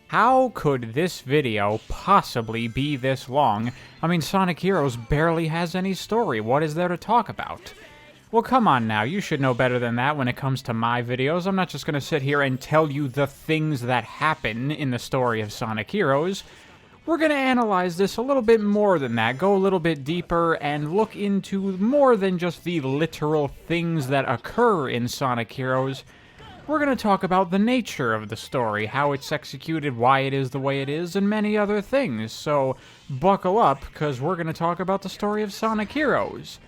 How could this video possibly be this long? I mean, Sonic Heroes barely has any story. What is there to talk about? Well, come on now, you should know better than that when it comes to my videos. I'm not just gonna sit here and tell you the things that happen in the story of Sonic Heroes. We're gonna analyze this a little bit more than that, go a little bit deeper, and look into more than just the literal things that occur in Sonic Heroes. We're going to talk about the nature of the story, how it's executed, why it is the way it is, and many other things. So, buckle up, because we're going to talk about the story of Sonic Heroes.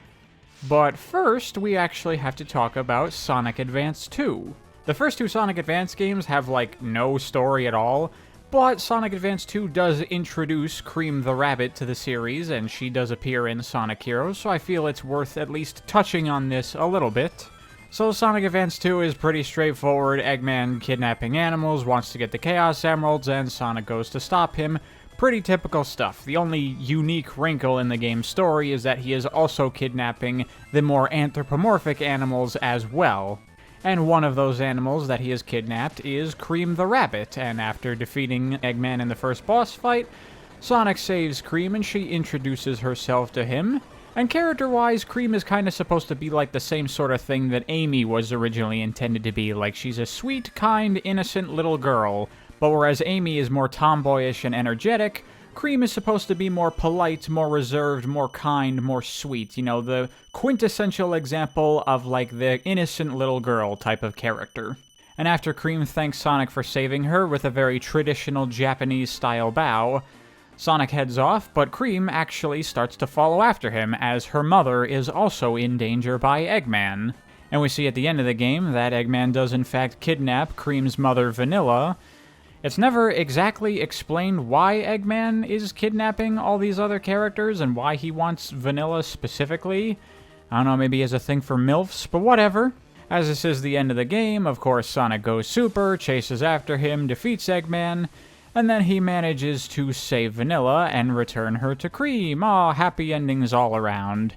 But first, we actually have to talk about Sonic Advance 2. The first two Sonic Advance games have, no story at all, but Sonic Advance 2 does introduce Cream the Rabbit to the series, and she does appear in Sonic Heroes, so I feel it's worth at least touching on this a little bit. So Sonic Advance 2 is pretty straightforward. Eggman kidnapping animals, wants to get the Chaos Emeralds, and Sonic goes to stop him. Pretty typical stuff. The only unique wrinkle in the game's story is that he is also kidnapping the more anthropomorphic animals as well. And one of those animals that he has kidnapped is Cream the Rabbit, and after defeating Eggman in the first boss fight, Sonic saves Cream and she introduces herself to him. And character-wise, Cream is kind of supposed to be like the same sort of thing that Amy was originally intended to be. Like, she's a sweet, kind, innocent little girl. But whereas Amy is more tomboyish and energetic, Cream is supposed to be more polite, more reserved, more kind, more sweet. You know, the quintessential example of, the innocent little girl type of character. And after Cream thanks Sonic for saving her with a very traditional Japanese-style bow, Sonic heads off, but Cream actually starts to follow after him, as her mother is also in danger by Eggman. And we see at the end of the game that Eggman does in fact kidnap Cream's mother, Vanilla. It's never exactly explained why Eggman is kidnapping all these other characters, and why he wants Vanilla specifically. I don't know, maybe he has a thing for MILFs, but whatever. As this is the end of the game, of course Sonic goes super, chases after him, defeats Eggman, and then he manages to save Vanilla and return her to Cream. Aw, happy endings all around.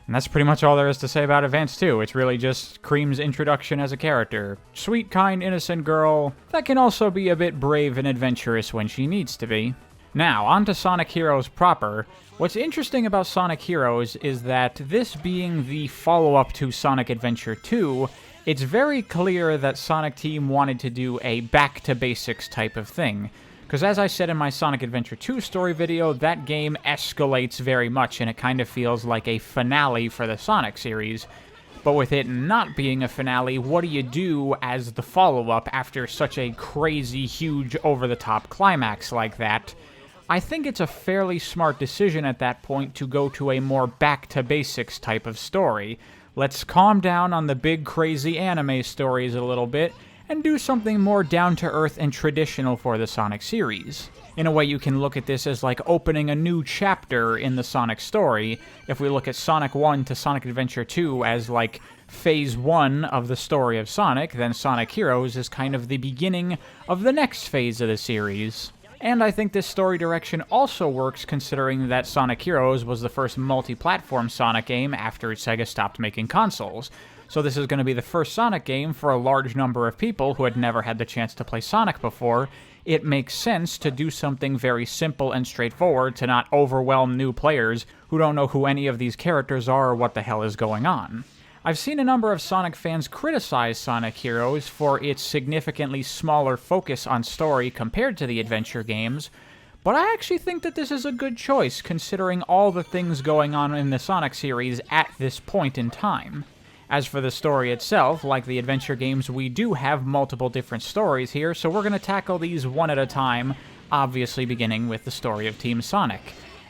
And that's pretty much all there is to say about Advance 2. It's really just Cream's introduction as a character. Sweet, kind, innocent girl that can also be a bit brave and adventurous when she needs to be. Now, on to Sonic Heroes proper. What's interesting about Sonic Heroes is that this being the follow-up to Sonic Adventure 2, it's very clear that Sonic Team wanted to do a back-to-basics type of thing. Because as I said in my Sonic Adventure 2 story video, that game escalates very much, and it kind of feels like a finale for the Sonic series. But with it not being a finale, what do you do as the follow-up after such a crazy, huge, over-the-top climax like that? I think it's a fairly smart decision at that point to go to a more back-to-basics type of story. Let's calm down on the big, crazy anime stories a little bit, and do something more down-to-earth and traditional for the Sonic series. In a way, you can look at this as opening a new chapter in the Sonic story. If we look at Sonic 1 to Sonic Adventure 2 as Phase 1 of the story of Sonic, then Sonic Heroes is kind of the beginning of the next phase of the series. And I think this story direction also works considering that Sonic Heroes was the first multi-platform Sonic game after Sega stopped making consoles. So this is going to be the first Sonic game for a large number of people who had never had the chance to play Sonic before. It makes sense to do something very simple and straightforward to not overwhelm new players who don't know who any of these characters are or what the hell is going on. I've seen a number of Sonic fans criticize Sonic Heroes for its significantly smaller focus on story compared to the adventure games, but I actually think that this is a good choice considering all the things going on in the Sonic series at this point in time. As for the story itself, like the adventure games, we do have multiple different stories here, so we're going to tackle these one at a time, obviously beginning with the story of Team Sonic.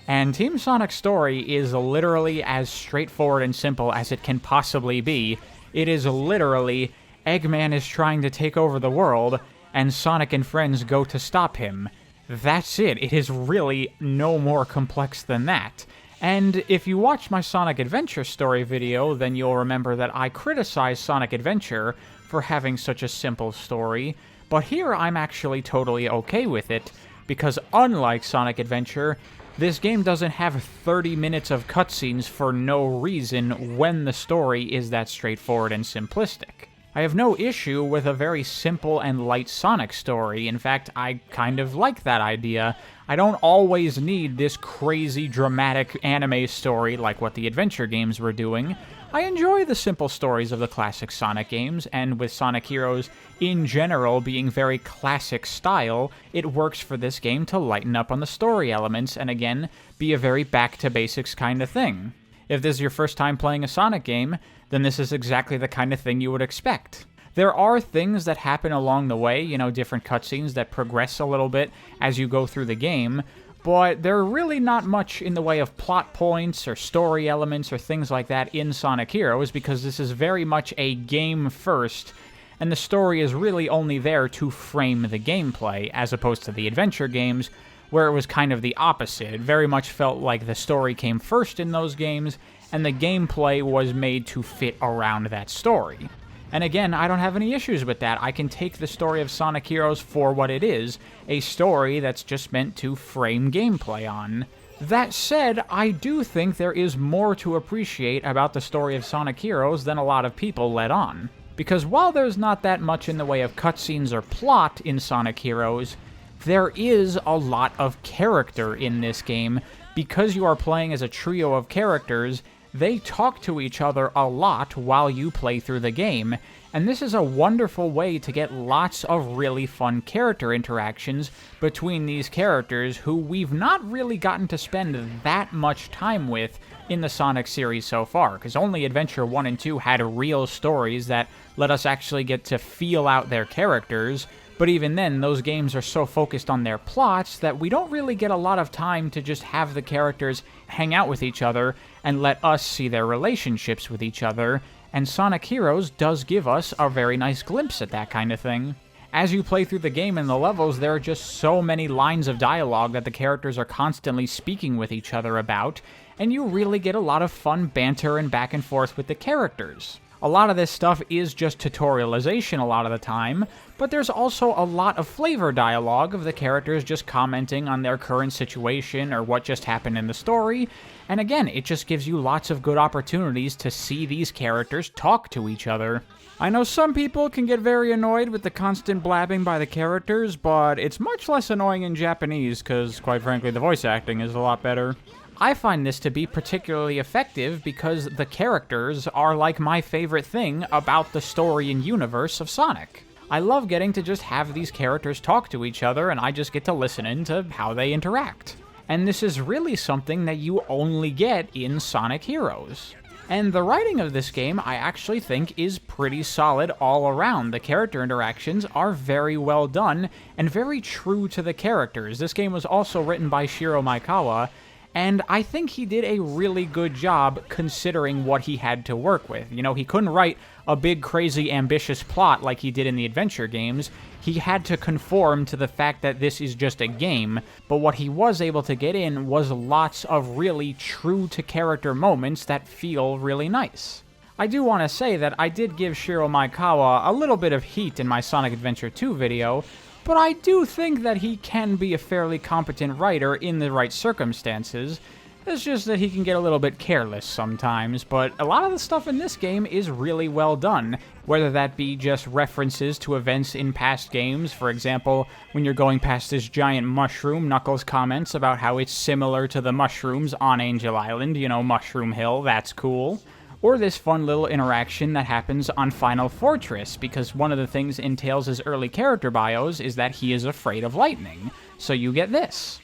And Team Sonic's story is literally as straightforward and simple as it can possibly be. It is literally, Eggman is trying to take over the world, and Sonic and friends go to stop him. That's it. It is really no more complex than that. And if you watch my Sonic Adventure story video, then you'll remember that I criticized Sonic Adventure for having such a simple story, but here I'm actually totally okay with it, because unlike Sonic Adventure, this game doesn't have 30 minutes of cutscenes for no reason when the story is that straightforward and simplistic. I have no issue with a very simple and light Sonic story. In fact, I kind of like that idea. I don't always need this crazy, dramatic anime story like what the adventure games were doing. I enjoy the simple stories of the classic Sonic games, and with Sonic Heroes in general being very classic style, it works for this game to lighten up on the story elements and again, be a very back-to-basics kind of thing. If this is your first time playing a Sonic game, then this is exactly the kind of thing you would expect. There are things that happen along the way, different cutscenes that progress a little bit as you go through the game, but there are really not much in the way of plot points or story elements or things like that in Sonic Heroes because this is very much a game first, and the story is really only there to frame the gameplay, as opposed to the adventure games, where it was kind of the opposite. It very much felt like the story came first in those games, and the gameplay was made to fit around that story. And again, I don't have any issues with that. I can take the story of Sonic Heroes for what it is, a story that's just meant to frame gameplay on. That said, I do think there is more to appreciate about the story of Sonic Heroes than a lot of people let on. Because while there's not that much in the way of cutscenes or plot in Sonic Heroes, there is a lot of character in this game. Because you are playing as a trio of characters, they talk to each other a lot while you play through the game, and this is a wonderful way to get lots of really fun character interactions between these characters who we've not really gotten to spend that much time with in the Sonic series so far, because only Adventure 1 and 2 had real stories that let us actually get to feel out their characters. But even then, those games are so focused on their plots that we don't really get a lot of time to just have the characters hang out with each other and let us see their relationships with each other, and Sonic Heroes does give us a very nice glimpse at that kind of thing. As you play through the game and the levels, there are just so many lines of dialogue that the characters are constantly speaking with each other about, and you really get a lot of fun banter and back and forth with the characters. A lot of this stuff is just tutorialization a lot of the time, but there's also a lot of flavor dialogue of the characters just commenting on their current situation or what just happened in the story, and again, it just gives you lots of good opportunities to see these characters talk to each other. I know some people can get very annoyed with the constant blabbing by the characters, but it's much less annoying in Japanese because, quite frankly, the voice acting is a lot better. I find this to be particularly effective because the characters are like my favorite thing about the story and universe of Sonic. I love getting to just have these characters talk to each other and I just get to listen into how they interact. And this is really something that you only get in Sonic Heroes. And the writing of this game I actually think is pretty solid all around. The character interactions are very well done and very true to the characters. This game was also written by Shiro Maekawa, and I think he did a really good job considering what he had to work with. He couldn't write a big, crazy, ambitious plot like he did in the adventure games. He had to conform to the fact that this is just a game, but what he was able to get in was lots of really true-to-character moments that feel really nice. I do want to say that I did give Shiro Maekawa a little bit of heat in my Sonic Adventure 2 video, but I do think that he can be a fairly competent writer in the right circumstances. It's just that he can get a little bit careless sometimes, but a lot of the stuff in this game is really well done, whether that be just references to events in past games. For example, when you're going past this giant mushroom, Knuckles comments about how it's similar to the mushrooms on Angel Island, Mushroom Hill, that's cool. Or this fun little interaction that happens on Final Fortress, because one of the things in Tails' early character bios is that he is afraid of lightning. So you get this.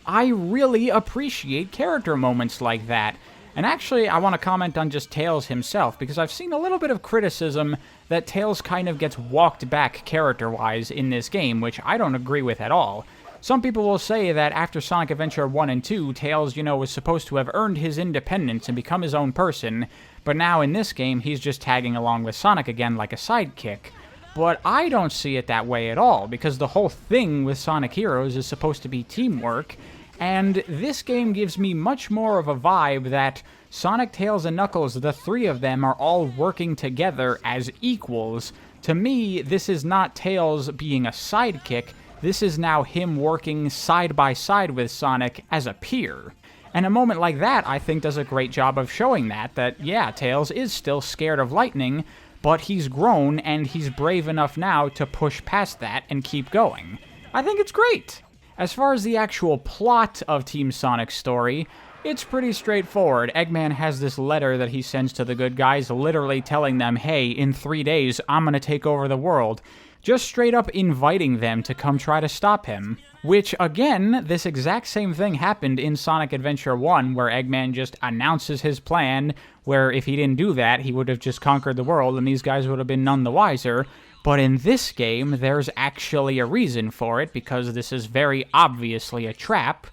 I really appreciate character moments like that. And actually, I want to comment on just Tails himself, because I've seen a little bit of criticism that Tails kind of gets walked back character-wise in this game, which I don't agree with at all. Some people will say that after Sonic Adventure 1 and 2, Tails, was supposed to have earned his independence and become his own person, but now in this game, he's just tagging along with Sonic again like a sidekick. But I don't see it that way at all, because the whole thing with Sonic Heroes is supposed to be teamwork, and this game gives me much more of a vibe that Sonic, Tails, and Knuckles, the three of them, are all working together as equals. To me, this is not Tails being a sidekick, This is now him working side by side with Sonic as a peer. And a moment like that, I think, does a great job of showing that yeah, Tails is still scared of lightning, but he's grown and he's brave enough now to push past that and keep going. I think it's great. As far as the actual plot of Team Sonic's story, it's pretty straightforward. Eggman has this letter that he sends to the good guys, literally telling them, hey, in 3 days, I'm gonna take over the world. Just straight up inviting them to come try to stop him. Which, again, this exact same thing happened in Sonic Adventure 1, where Eggman just announces his plan, where if he didn't do that, he would have just conquered the world, and these guys would have been none the wiser. But in this game, there's actually a reason for it, because this is very obviously a trap.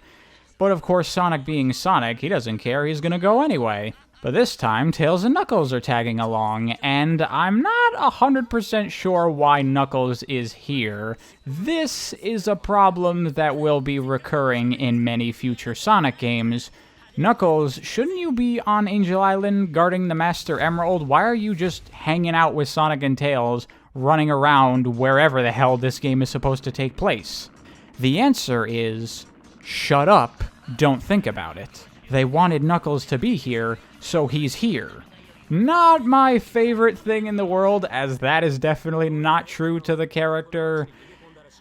But of course, Sonic being Sonic, he doesn't care, he's gonna go anyway. But this time, Tails and Knuckles are tagging along, and I'm not 100% sure why Knuckles is here. This is a problem that will be recurring in many future Sonic games. Knuckles, shouldn't you be on Angel Island guarding the Master Emerald? Why are you just hanging out with Sonic and Tails, running around wherever the hell this game is supposed to take place? The answer is, shut up, don't think about it. They wanted Knuckles to be here, so he's here. Not my favorite thing in the world, as that is definitely not true to the character,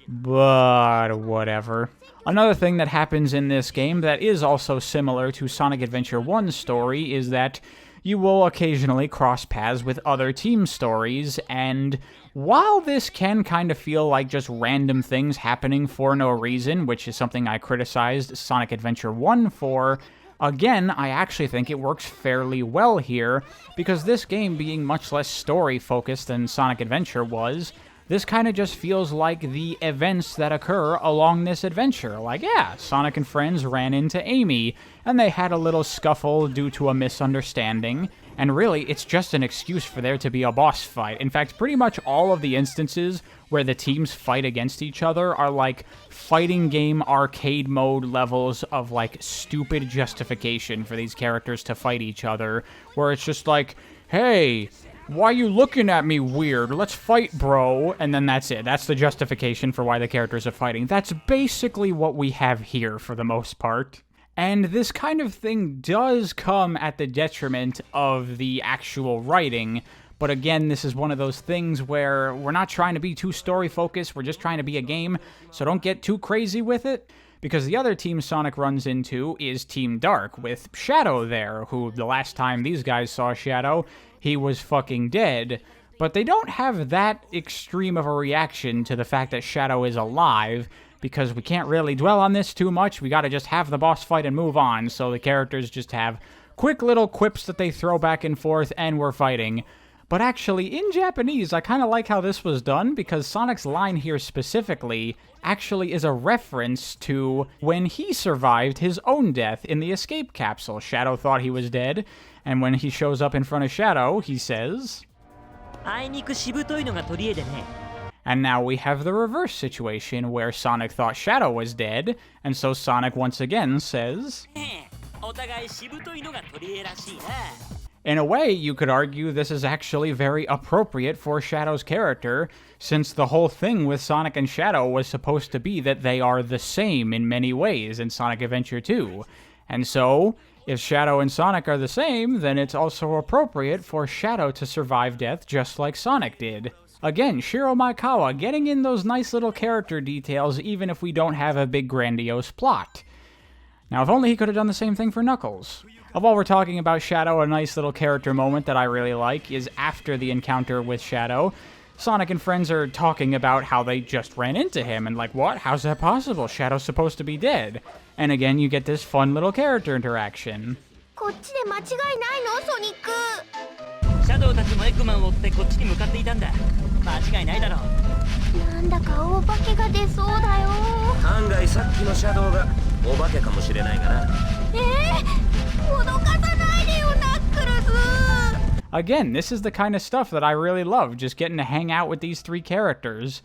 but whatever. Another thing that happens in this game that is also similar to Sonic Adventure 1's story is that you will occasionally cross paths with other team stories, and while this can kind of feel like just random things happening for no reason, which is something I criticized Sonic Adventure 1 for, again, I actually think it works fairly well here, because this game being much less story-focused than Sonic Adventure was, this kind of just feels like the events that occur along this adventure. Like, yeah, Sonic and friends ran into Amy, and they had a little scuffle due to a misunderstanding, and really, it's just an excuse for there to be a boss fight. In fact, pretty much all of the instances where the teams fight against each other are like fighting game arcade mode levels of like stupid justification for these characters to fight each other, where it's just like, hey, why you looking at me weird? Let's fight, bro. And then that's it. That's the justification for why the characters are fighting. That's basically what we have here for the most part. And this kind of thing does come at the detriment of the actual writing, but again, this is one of those things where we're not trying to be too story-focused, we're just trying to be a game, so don't get too crazy with it, because the other team Sonic runs into is Team Dark, with Shadow there, who the last time these guys saw Shadow, he was fucking dead, but they don't have that extreme of a reaction to the fact that Shadow is alive, because we can't really dwell on this too much, we gotta just have the boss fight and move on, so the characters just have quick little quips that they throw back and forth, and we're fighting. But actually, in Japanese, I kind of like how this was done, because Sonic's line here specifically actually is a reference to when he survived his own death in the escape capsule. Shadow thought he was dead, and when he shows up in front of Shadow, he says... And now we have the reverse situation where Sonic thought Shadow was dead, and so Sonic once again says... In a way, you could argue this is actually very appropriate for Shadow's character, since the whole thing with Sonic and Shadow was supposed to be that they are the same in many ways in Sonic Adventure 2. And so, if Shadow and Sonic are the same, then it's also appropriate for Shadow to survive death just like Sonic did. Again, Shiro Maekawa getting in those nice little character details even if we don't have a big grandiose plot. Now, if only he could have done the same thing for Knuckles. While we're talking about Shadow, a nice little character moment that I really like is after the encounter with Shadow, Sonic and friends are talking about how they just ran into him, and like, what? How's that possible? Shadow's supposed to be dead. And again, you get this fun little character interaction. シャドウたちもエッグマンを追ってこっちに向かっていたんだ。間違いないだろう。なんだかお化けが出そうだよ。案外さっきのシャドウがお化けかもしれないがな。脅かさないでよ、ナックルズ。Again, this is the kind of stuff that I really love, just getting to hang out with these three characters.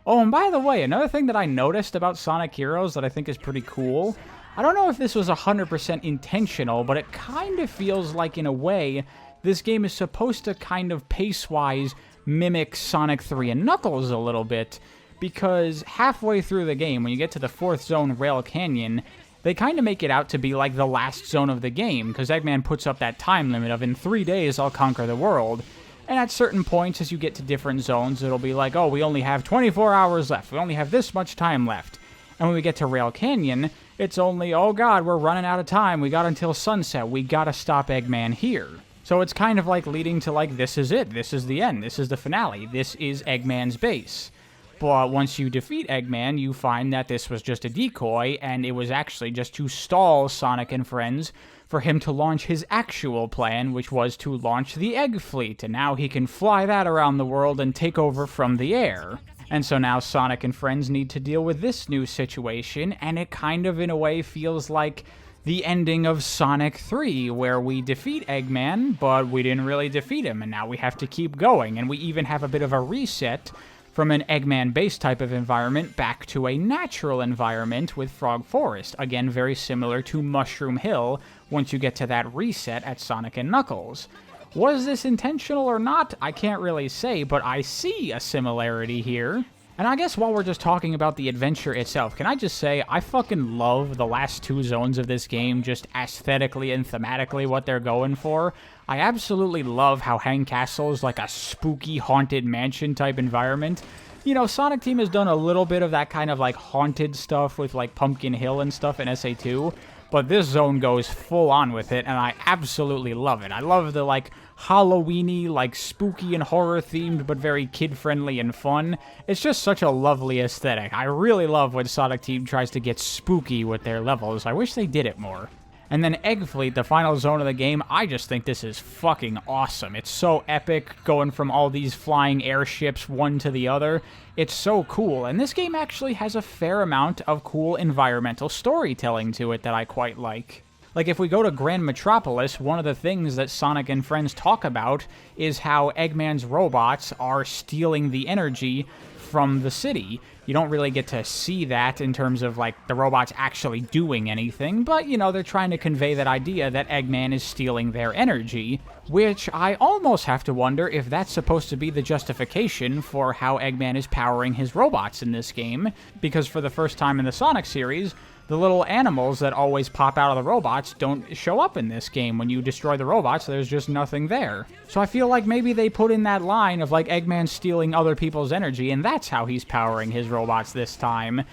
Oh, and by the way, another thing that I noticed about Sonic Heroes that I think is pretty cool, I don't know if this was 100% intentional, but it kind of feels like, in a way, this game is supposed to kind of pace-wise mimic Sonic 3 and Knuckles a little bit, because halfway through the game, when you get to the 4th zone, Rail Canyon, they kind of make it out to be like the last zone of the game, because Eggman puts up that time limit of in 3 days I'll conquer the world. And at certain points, as you get to different zones, it'll be like, oh, we only have 24 hours left. We only have this much time left. And when we get to Rail Canyon, it's only, oh god, we're running out of time. We got until sunset. We gotta stop Eggman here. So it's kind of like leading to like, this is it. This is the end. This is the finale. This is Eggman's base. But once you defeat Eggman, you find that this was just a decoy, and it was actually just to stall Sonic and friends for him to launch his actual plan, which was to launch the Egg Fleet, and now he can fly that around the world and take over from the air. And so now Sonic and friends need to deal with this new situation, and it kind of, in a way, feels like the ending of Sonic 3, where we defeat Eggman, but we didn't really defeat him, and now we have to keep going, and we even have a bit of a reset from an Eggman base type of environment back to a natural environment with Frog Forest. Again, very similar to Mushroom Hill once you get to that reset at Sonic and Knuckles. Was this intentional or not? I can't really say, but I see a similarity here. And I guess while we're just talking about the adventure itself, can I just say, I fucking love the last 2 zones of this game, just aesthetically and thematically what they're going for. I absolutely love how Hang Castle is like a spooky, haunted mansion type environment. You know, Sonic Team has done a little bit of that kind of like haunted stuff with like Pumpkin Hill and stuff in SA2, but this zone goes full on with it, and I absolutely love it. I love the like Halloween-y, like spooky and horror themed, but very kid-friendly and fun. It's just such a lovely aesthetic. I really love when Sonic Team tries to get spooky with their levels. I wish they did it more. And then Egg Fleet, the final zone of the game, I just think this is fucking awesome. It's so epic, going from all these flying airships one to the other. It's so cool, and this game actually has a fair amount of cool environmental storytelling to it that I quite like. Like, if we go to Grand Metropolis, one of the things that Sonic and friends talk about is how Eggman's robots are stealing the energy from the city. You don't really get to see that in terms of, like, the robots actually doing anything, but, you know, they're trying to convey that idea that Eggman is stealing their energy, which I almost have to wonder if that's supposed to be the justification for how Eggman is powering his robots in this game, because for the first time in the Sonic series, the little animals that always pop out of the robots don't show up in this game. When you destroy the robots, there's just nothing there. So I feel like maybe they put in that line of like Eggman stealing other people's energy, and that's how he's powering his robots this time.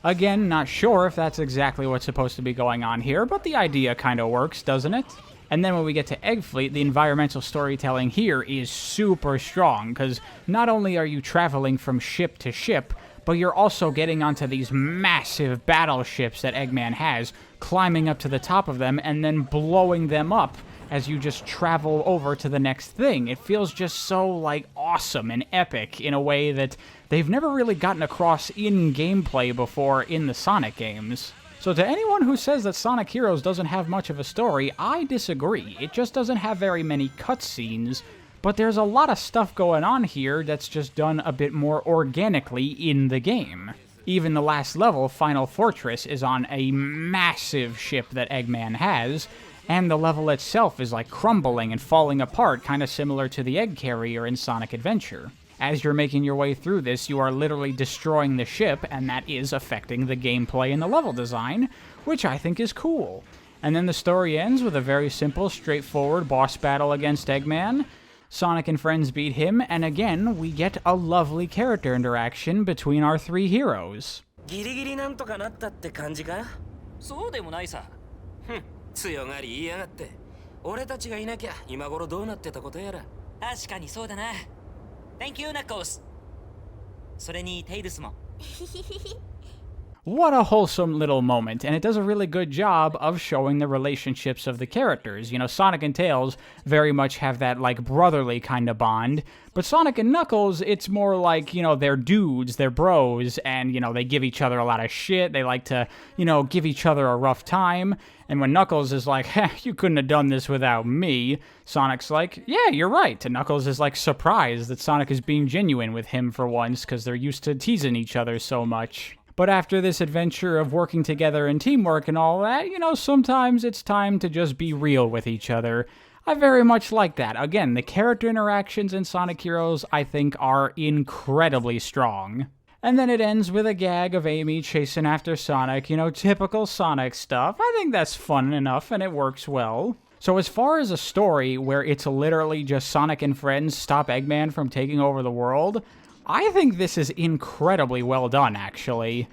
Again, not sure if that's exactly what's supposed to be going on here, but the idea kind of works, doesn't it? And then when we get to Egg Fleet, the environmental storytelling here is super strong, because not only are you traveling from ship to ship, but you're also getting onto these massive battleships that Eggman has, climbing up to the top of them, and then blowing them up as you just travel over to the next thing. It feels just so, like, awesome and epic in a way that they've never really gotten across in gameplay before in the Sonic games. So to anyone who says that Sonic Heroes doesn't have much of a story, I disagree. It just doesn't have very many cutscenes, but there's a lot of stuff going on here that's just done a bit more organically in the game. Even the last level, Final Fortress, is on a massive ship that Eggman has, and the level itself is like crumbling and falling apart, kind of similar to the egg carrier in Sonic Adventure. As you're making your way through this, you are literally destroying the ship, and that is affecting the gameplay and the level design, which I think is cool. And then the story ends with a very simple, straightforward boss battle against Eggman. Sonic and friends beat him, and again, we get a lovely character interaction between our 3 heroes. ギリギリなんとかなったって感じか？そうでもないさ。強がり言いやがって。俺たちがいなきゃ今頃どうなってたことやら。確かにそうだな。Thank you, Knuckles. それにテイルスも。What a wholesome little moment, and it does a really good job of showing the relationships of the characters. You know, Sonic and Tails very much have that, like, brotherly kind of bond, but Sonic and Knuckles, it's more like, you know, they're dudes, they're bros, and, you know, they give each other a lot of shit, they like to, you know, give each other a rough time, and when Knuckles is like, you couldn't have done this without me, Sonic's like, yeah, you're right, and Knuckles is, like, surprised that Sonic is being genuine with him for once, because they're used to teasing each other so much. But after this adventure of working together and teamwork and all that, you know, sometimes it's time to just be real with each other. I very much like that. Again, the character interactions in Sonic Heroes, I think, are incredibly strong. And then it ends with a gag of Amy chasing after Sonic, you know, typical Sonic stuff. I think that's fun enough and it works well. So as far as a story where it's literally just Sonic and friends stop Eggman from taking over the world, I think this is incredibly well done, actually.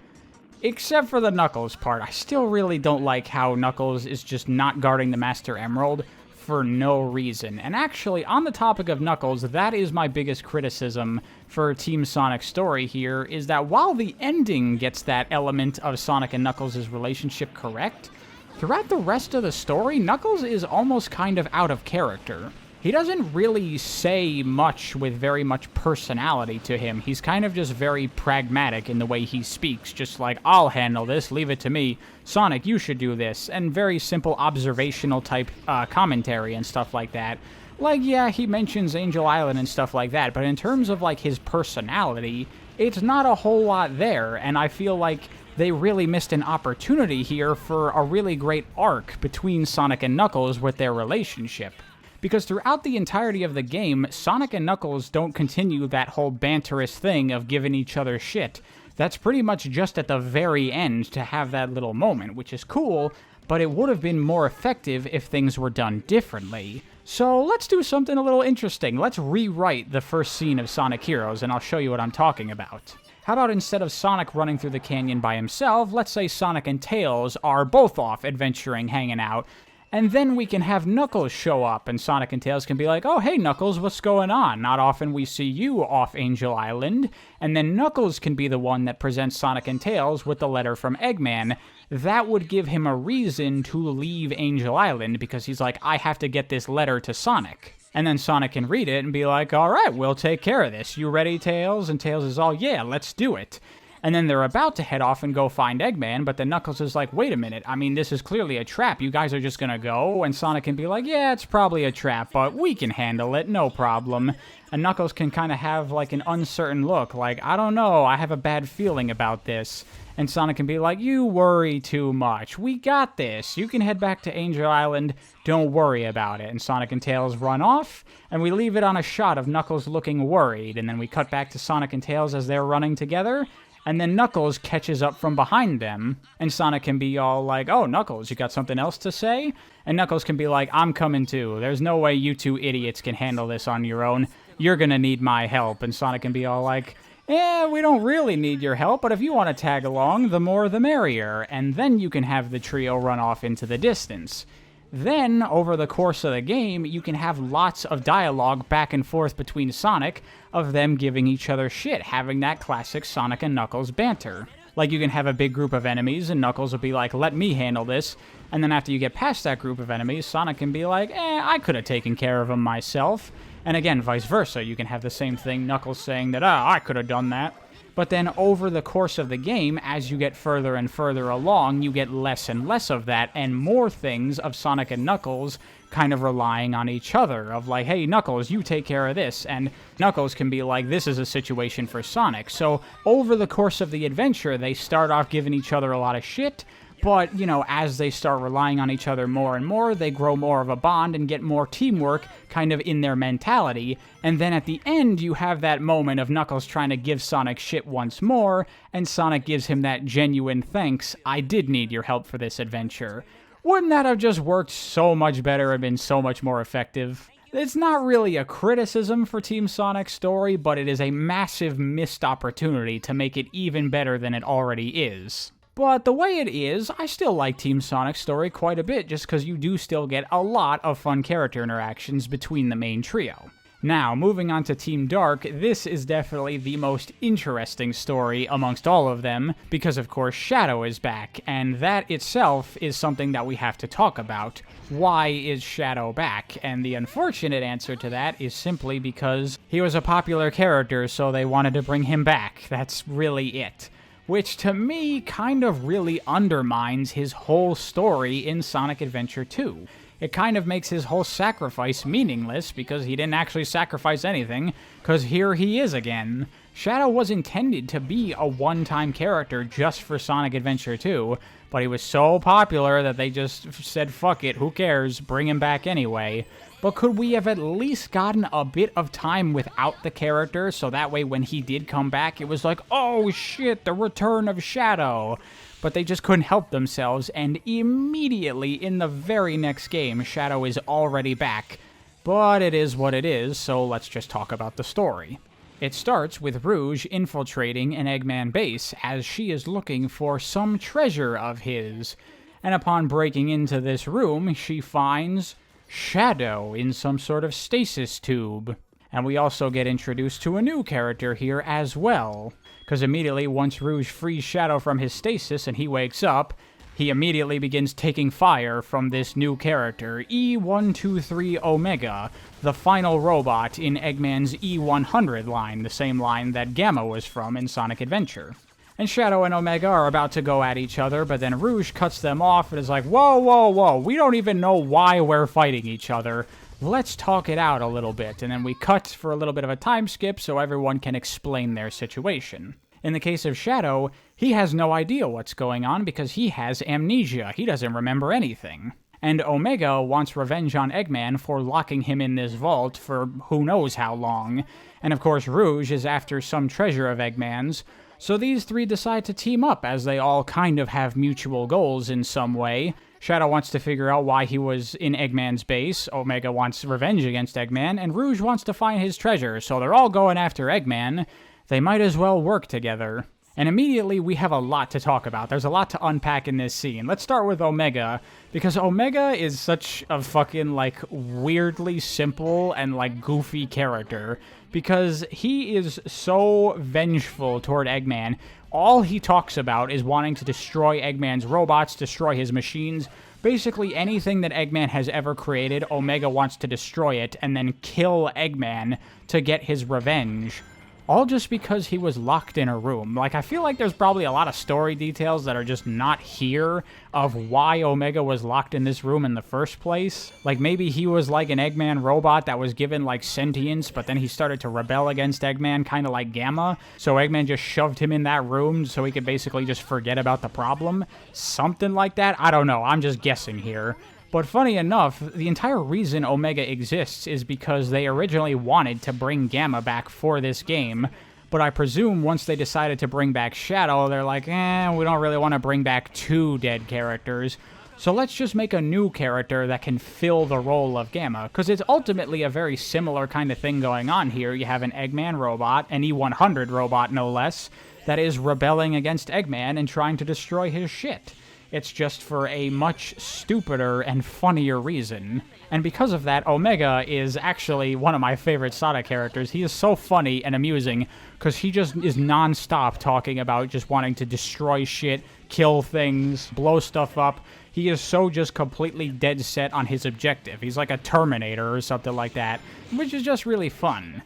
Except for the Knuckles part. I still really don't like how Knuckles is just not guarding the Master Emerald for no reason. And actually, on the topic of Knuckles, that is my biggest criticism for Team Sonic's story here, is that while the ending gets that element of Sonic and Knuckles' relationship correct, throughout the rest of the story, Knuckles is almost kind of out of character. He doesn't really say much with very much personality to him. He's kind of just very pragmatic in the way he speaks, just like, I'll handle this, leave it to me. Sonic, you should do this. And very simple observational type commentary and stuff like that. Like, yeah, he mentions Angel Island and stuff like that, but in terms of, like, his personality, it's not a whole lot there, and I feel like they really missed an opportunity here for a really great arc between Sonic and Knuckles with their relationship. Because throughout the entirety of the game, Sonic and Knuckles don't continue that whole banterous thing of giving each other shit. That's pretty much just at the very end to have that little moment, which is cool, but it would have been more effective if things were done differently. So let's do something a little interesting. Let's rewrite the first scene of Sonic Heroes, and I'll show you what I'm talking about. How about instead of Sonic running through the canyon by himself, let's say Sonic and Tails are both off adventuring, hanging out, and then we can have Knuckles show up, and Sonic and Tails can be like, oh, hey, Knuckles, what's going on? Not often we see you off Angel Island. And then Knuckles can be the one that presents Sonic and Tails with the letter from Eggman. That would give him a reason to leave Angel Island, because he's like, I have to get this letter to Sonic. And then Sonic can read it and be like, all right, we'll take care of this. You ready, Tails? And Tails is all, yeah, let's do it. And then they're about to head off and go find Eggman, but then Knuckles is like, wait a minute, I mean, this is clearly a trap. You guys are just gonna go? And Sonic can be like, yeah, it's probably a trap, but we can handle it, no problem. And Knuckles can kind of have, like, an uncertain look, like, I don't know, I have a bad feeling about this. And Sonic can be like, you worry too much. We got this. You can head back to Angel Island. Don't worry about it. And Sonic and Tails run off, and we leave it on a shot of Knuckles looking worried. And then we cut back to Sonic and Tails as they're running together. And then Knuckles catches up from behind them, and Sonic can be all like, oh, Knuckles, you got something else to say? And Knuckles can be like, I'm coming too. There's no way you two idiots can handle this on your own. You're gonna need my help. And Sonic can be all like, yeah, we don't really need your help, but if you want to tag along, the more the merrier. And then you can have the trio run off into the distance. Then, over the course of the game, you can have lots of dialogue back and forth between Sonic of them giving each other shit, having that classic Sonic and Knuckles banter. Like, you can have a big group of enemies, and Knuckles will be like, let me handle this. And then after you get past that group of enemies, Sonic can be like, I could have taken care of them myself. And again, vice versa. You can have the same thing, Knuckles saying that, I could have done that. But then over the course of the game, as you get further and further along, you get less and less of that, and more things of Sonic and Knuckles kind of relying on each other, of like, hey, Knuckles, you take care of this, and Knuckles can be like, this is a situation for Sonic. So over the course of the adventure, they start off giving each other a lot of shit, but, you know, as they start relying on each other more and more, they grow more of a bond and get more teamwork kind of in their mentality. And then at the end, you have that moment of Knuckles trying to give Sonic shit once more, and Sonic gives him that genuine thanks, I did need your help for this adventure. Wouldn't that have just worked so much better and been so much more effective? It's not really a criticism for Team Sonic's story, but it is a massive missed opportunity to make it even better than it already is. But the way it is, I still like Team Sonic's story quite a bit, just because you do still get a lot of fun character interactions between the main trio. Now, moving on to Team Dark, this is definitely the most interesting story amongst all of them, because of course Shadow is back, and that itself is something that we have to talk about. Why is Shadow back? And the unfortunate answer to that is simply because he was a popular character, so they wanted to bring him back. That's really it. Which to me kind of really undermines his whole story in Sonic Adventure 2. It kind of makes his whole sacrifice meaningless because he didn't actually sacrifice anything, because here he is again. Shadow was intended to be a one-time character just for Sonic Adventure 2, but he was so popular that they just said, fuck it, who cares, bring him back anyway. but could we have at least gotten a bit of time without the character, so that way when he did come back, it was like, oh shit, the return of Shadow. But they just couldn't help themselves, and immediately in the very next game, Shadow is already back. But it is what it is, so let's just talk about the story. It starts with Rouge infiltrating an Eggman base as she is looking for some treasure of his. And upon breaking into this room, she finds Shadow in some sort of stasis tube. And we also get introduced to a new character here as well. Because immediately, once Rouge frees Shadow from his stasis and he wakes up, he immediately begins taking fire from this new character, E123 Omega, the final robot in Eggman's E100 line, the same line that Gamma was from in Sonic Adventure. And Shadow and Omega are about to go at each other, but then Rouge cuts them off and is like, whoa, whoa, whoa, we don't even know why we're fighting each other. Let's talk it out a little bit. And then we cut for a little bit of a time skip so everyone can explain their situation. In the case of Shadow, he has no idea what's going on because he has amnesia. He doesn't remember anything. And Omega wants revenge on Eggman for locking him in this vault for who knows how long. And of course, Rouge is after some treasure of Eggman's. So these three decide to team up as they all kind of have mutual goals in some way. Shadow wants to figure out why he was in Eggman's base, Omega wants revenge against Eggman, and Rouge wants to find his treasure, so they're all going after Eggman. They might as well work together. And immediately we have a lot to talk about. There's a lot to unpack in this scene. Let's start with Omega, because Omega is such a fucking, weirdly simple and, goofy character. Because he is so vengeful toward Eggman. All he talks about is wanting to destroy Eggman's robots, destroy his machines. Basically anything that Eggman has ever created, Omega wants to destroy it and then kill Eggman to get his revenge. All just because he was locked in a room. I feel like there's probably a lot of story details that are just not here of why Omega was locked in this room in the first place. Maybe he was an Eggman robot that was given, sentience, but then he started to rebel against Eggman, kind of like Gamma. So Eggman just shoved him in that room so he could basically just forget about the problem. Something like that? I don't know. I'm just guessing here. But funny enough, the entire reason Omega exists is because they originally wanted to bring Gamma back for this game, but I presume once they decided to bring back Shadow, they're like, we don't really want to bring back two dead characters, so let's just make a new character that can fill the role of Gamma, because it's ultimately a very similar kind of thing going on here. You have an Eggman robot, an E100 robot no less, that is rebelling against Eggman and trying to destroy his shit. It's just for a much stupider and funnier reason. And because of that, Omega is actually one of my favorite Sonic characters. He is so funny and amusing because he just is non-stop talking about just wanting to destroy shit, kill things, blow stuff up. He is so just completely dead set on his objective. He's like a Terminator or something like that, which is just really fun.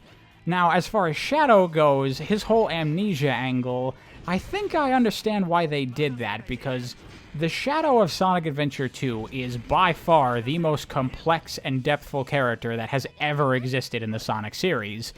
Now, as far as Shadow goes, his whole amnesia angle, I think I understand why they did that, because the Shadow of Sonic Adventure 2 is by far the most complex and depthful character that has ever existed in the Sonic series.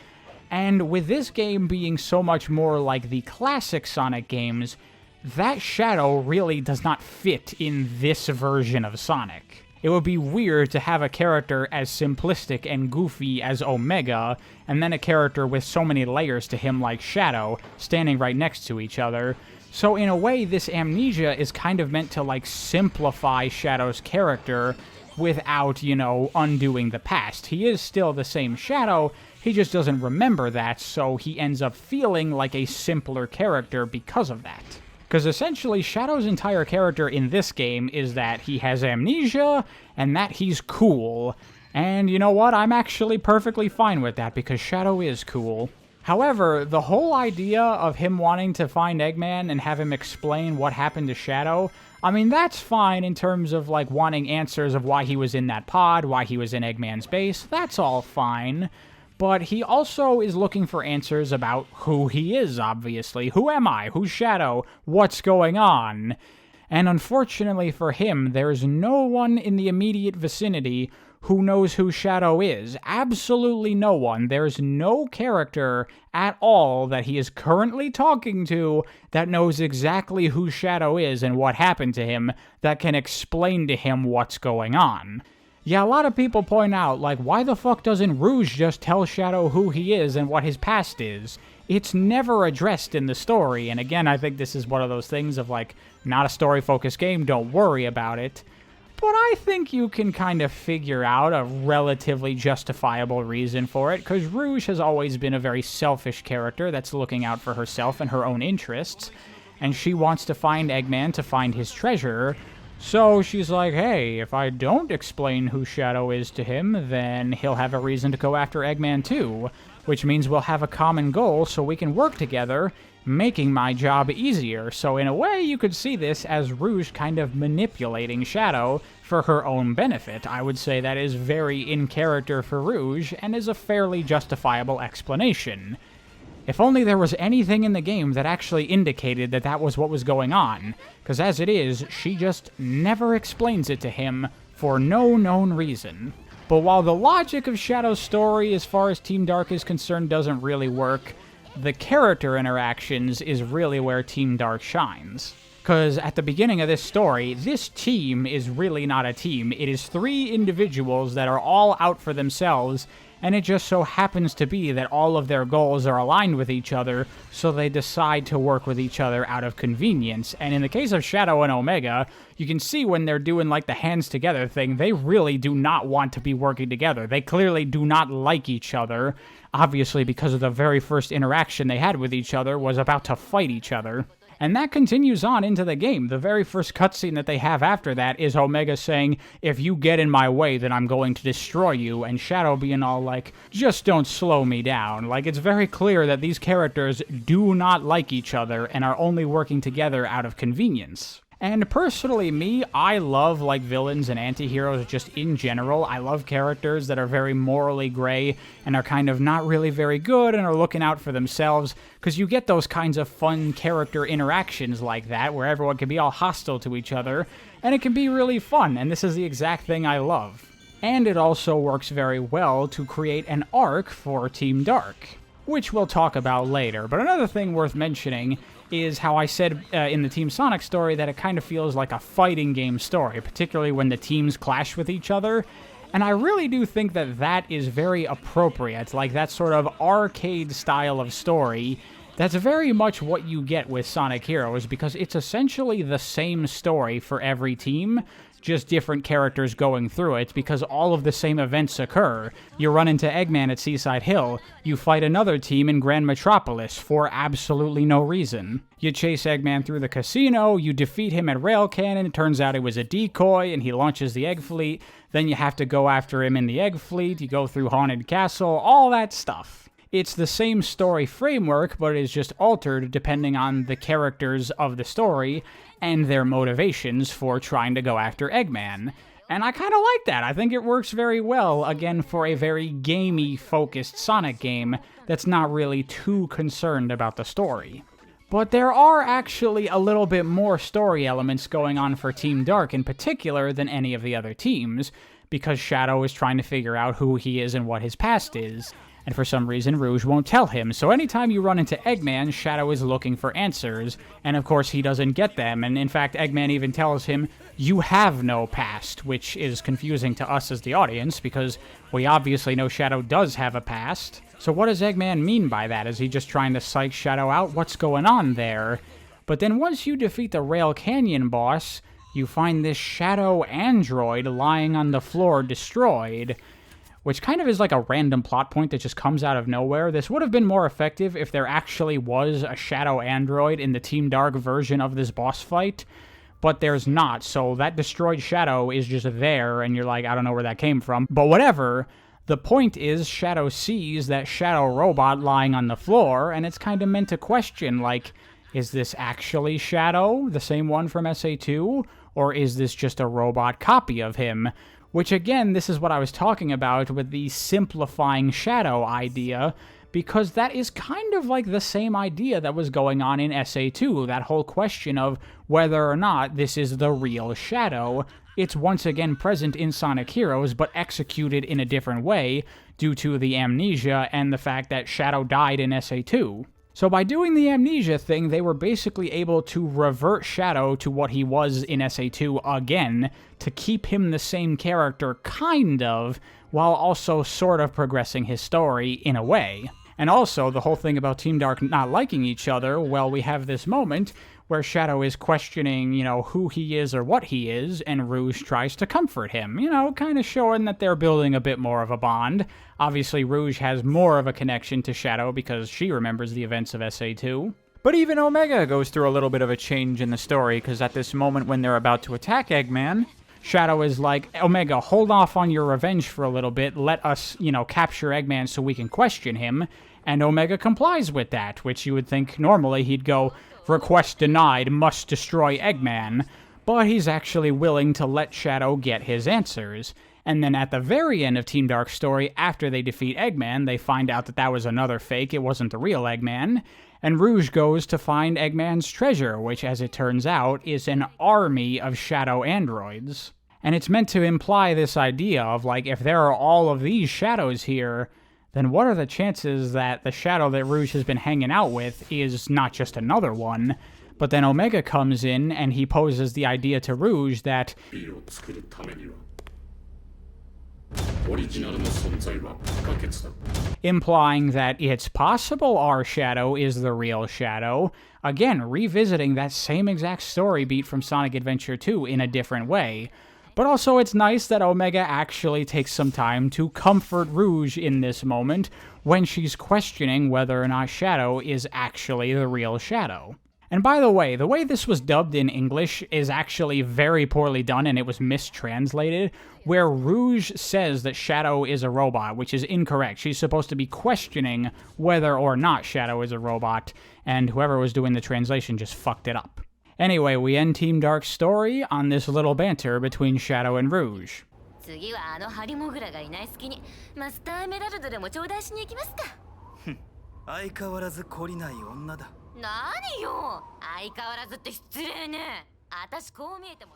And with this game being so much more like the classic Sonic games, that Shadow really does not fit in this version of Sonic. It would be weird to have a character as simplistic and goofy as Omega, and then a character with so many layers to him like Shadow, standing right next to each other. So in a way, this amnesia is kind of meant to, simplify Shadow's character without, undoing the past. He is still the same Shadow, he just doesn't remember that, so he ends up feeling like a simpler character because of that. Because essentially, Shadow's entire character in this game is that he has amnesia, and that he's cool. And you know what? I'm actually perfectly fine with that, because Shadow is cool. However, the whole idea of him wanting to find Eggman and have him explain what happened to Shadow, I mean, that's fine in terms of, wanting answers of why he was in that pod, why he was in Eggman's base. That's all fine. But he also is looking for answers about who he is, obviously. Who am I? Who's Shadow? What's going on? And unfortunately for him, there's no one in the immediate vicinity who knows who Shadow is. Absolutely no one. There's no character at all that he is currently talking to that knows exactly who Shadow is and what happened to him that can explain to him what's going on. Yeah, a lot of people point out, like, why the fuck doesn't Rouge just tell Shadow who he is and what his past is? It's never addressed in the story, and again, I think this is one of those things of, like, not a story-focused game, don't worry about it. But I think you can kind of figure out a relatively justifiable reason for it, because Rouge has always been a very selfish character that's looking out for herself and her own interests, and she wants to find Eggman to find his treasure. So she's like, hey, if I don't explain who Shadow is to him, then he'll have a reason to go after Eggman too, which means we'll have a common goal so we can work together, making my job easier. So in a way, you could see this as Rouge kind of manipulating Shadow for her own benefit. I would say that is very in character for Rouge, and is a fairly justifiable explanation. If only there was anything in the game that actually indicated that that was what was going on, because as it is, she just never explains it to him for no known reason. But while the logic of Shadow's story as far as Team Dark is concerned doesn't really work, the character interactions is really where Team Dark shines. Because at the beginning of this story, this team is really not a team. It is 3 individuals that are all out for themselves, and it just so happens to be that all of their goals are aligned with each other, so they decide to work with each other out of convenience. And in the case of Shadow and Omega, you can see when they're doing like the hands together thing, they really do not want to be working together. They clearly do not like each other, obviously because of the very first interaction they had with each other was about to fight each other. And that continues on into the game. The very first cutscene that they have after that is Omega saying, if you get in my way, then I'm going to destroy you, and Shadow being all like, just don't slow me down. Like, it's very clear that these characters do not like each other and are only working together out of convenience. And personally, me, I love, like, villains and anti-heroes just in general. I love characters that are very morally gray and are kind of not really very good and are looking out for themselves, because you get those kinds of fun character interactions like that, where everyone can be all hostile to each other, and it can be really fun, and this is the exact thing I love. And it also works very well to create an arc for Team Dark, which we'll talk about later. But another thing worth mentioning is how I said in the Team Sonic story that it kind of feels like a fighting game story, particularly when the teams clash with each other. And I really do think that that is very appropriate, like that sort of arcade style of story. That's very much what you get with Sonic Heroes, because it's essentially the same story for every team, just different characters going through it, because all of the same events occur. You run into Eggman at Seaside Hill, you fight another team in Grand Metropolis for absolutely no reason. You chase Eggman through the casino, you defeat him at Rail Cannon, it turns out it was a decoy, and he launches the Egg Fleet, then you have to go after him in the Egg Fleet, you go through Haunted Castle, all that stuff. It's the same story framework, but it is just altered depending on the characters of the story and their motivations for trying to go after Eggman. And I kind of like that. I think it works very well, again, for a very gamey-focused Sonic game that's not really too concerned about the story. But there are actually a little bit more story elements going on for Team Dark in particular than any of the other teams, because Shadow is trying to figure out who he is and what his past is. And for some reason, Rouge won't tell him, so anytime you run into Eggman, Shadow is looking for answers, and of course he doesn't get them, and in fact Eggman even tells him, you have no past, which is confusing to us as the audience, because we obviously know Shadow does have a past. So what does Eggman mean by that? Is he just trying to psych Shadow out? What's going on there? But then once you defeat the Rail Canyon boss, you find this Shadow android lying on the floor destroyed, which kind of is like a random plot point that just comes out of nowhere. This would have been more effective if there actually was a Shadow android in the Team Dark version of this boss fight, but there's not, so that destroyed Shadow is just there, and you're like, I don't know where that came from. But whatever, the point is Shadow sees that Shadow robot lying on the floor, and it's kind of meant to question, like, is this actually Shadow, the same one from SA2, or is this just a robot copy of him? Which, again, this is what I was talking about with the simplifying Shadow idea, because that is kind of like the same idea that was going on in SA2, that whole question of whether or not this is the real Shadow. It's once again present in Sonic Heroes, but executed in a different way, due to the amnesia and the fact that Shadow died in SA2. So by doing the amnesia thing, they were basically able to revert Shadow to what he was in SA2 again, to keep him the same character, kind of, while also sort of progressing his story in a way. And also, the whole thing about Team Dark not liking each other, well, we have this moment where Shadow is questioning, who he is or what he is, and Rouge tries to comfort him, kind of showing that they're building a bit more of a bond. Obviously, Rouge has more of a connection to Shadow because she remembers the events of SA2. But even Omega goes through a little bit of a change in the story, because at this moment when they're about to attack Eggman, Shadow is like, Omega, hold off on your revenge for a little bit, let us, capture Eggman so we can question him, and Omega complies with that, which you would think normally he'd go, request denied, must destroy Eggman, but he's actually willing to let Shadow get his answers. And then at the very end of Team Dark's story, after they defeat Eggman, they find out that that was another fake, it wasn't the real Eggman, and Rouge goes to find Eggman's treasure, which, as it turns out, is an army of Shadow androids. And it's meant to imply this idea of, like, if there are all of these Shadows here, then what are the chances that the Shadow that Rouge has been hanging out with is not just another one? But then Omega comes in and he poses the idea to Rouge that implying that it's possible our Shadow is the real Shadow, again, revisiting that same exact story beat from Sonic Adventure 2 in a different way. But also it's nice that Omega actually takes some time to comfort Rouge in this moment when she's questioning whether or not Shadow is actually the real Shadow. And by the way this was dubbed in English is actually very poorly done, and it was mistranslated, where Rouge says that Shadow is a robot, which is incorrect. She's supposed to be questioning whether or not Shadow is a robot, and whoever was doing the translation just fucked it up. Anyway, we end Team Dark's story on this little banter between Shadow and Rouge. 次はあのハリモグラがいない隙にマスターエメラルドでも頂戴しに行きますか。相変わらず懲りない女だ。何よ、相変わらずって失礼ね。私こう見えても。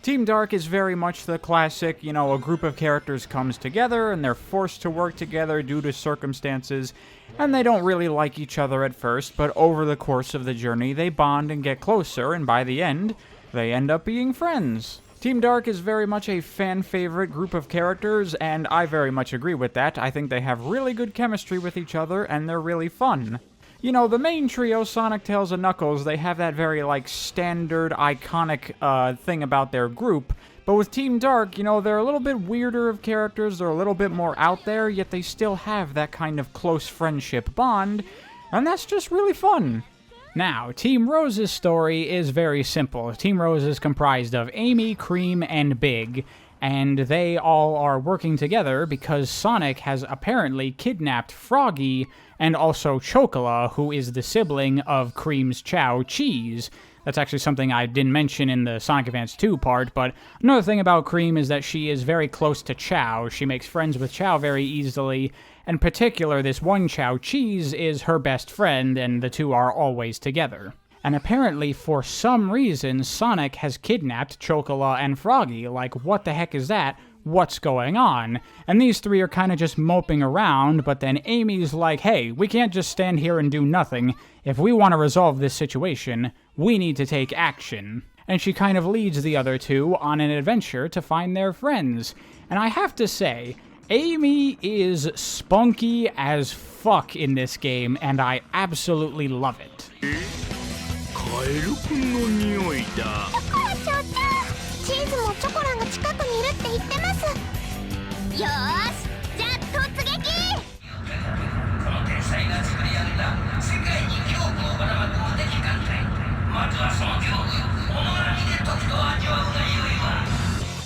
Team Dark is very much the classic, a group of characters comes together and they're forced to work together due to circumstances, and they don't really like each other at first, but over the course of the journey they bond and get closer, and by the end, they end up being friends. Team Dark is very much a fan-favorite group of characters, and I very much agree with that. I think they have really good chemistry with each other, and they're really fun. The main trio, Sonic, Tails, and Knuckles, they have that very, standard, iconic thing about their group. But with Team Dark, they're a little bit weirder of characters, they're a little bit more out there, yet they still have that kind of close friendship bond, and that's just really fun. Now, Team Rose's story is very simple. Team Rose is comprised of Amy, Cream, and Big, and they all are working together because Sonic has apparently kidnapped Froggy and also Chocola, who is the sibling of Cream's Chow, Cheese. That's actually something I didn't mention in the Sonic Advance 2 part, but another thing about Cream is that she is very close to Chow. She makes friends with Chow very easily. In particular, this one Chow, Cheese, is her best friend, and the two are always together. And apparently, for some reason, Sonic has kidnapped Chocola and Froggy. Like, what the heck is that? What's going on? And these three are kind of just moping around, but then Amy's like, hey, we can't just stand here and do nothing. If we want to resolve this situation, we need to take action. And she kind of leads the other two on an adventure to find their friends. And I have to say, Amy is spunky as fuck in this game, and I absolutely love it. カエルくんの匂いだ。所長、チーズもチョコラが近くにいるって言ってます。よーし、じゃあ突撃。この天才が作り上げた世界に恐怖をばらまく無敵艦隊。まずはその恐怖、己の身でとくと味わうがよいわ。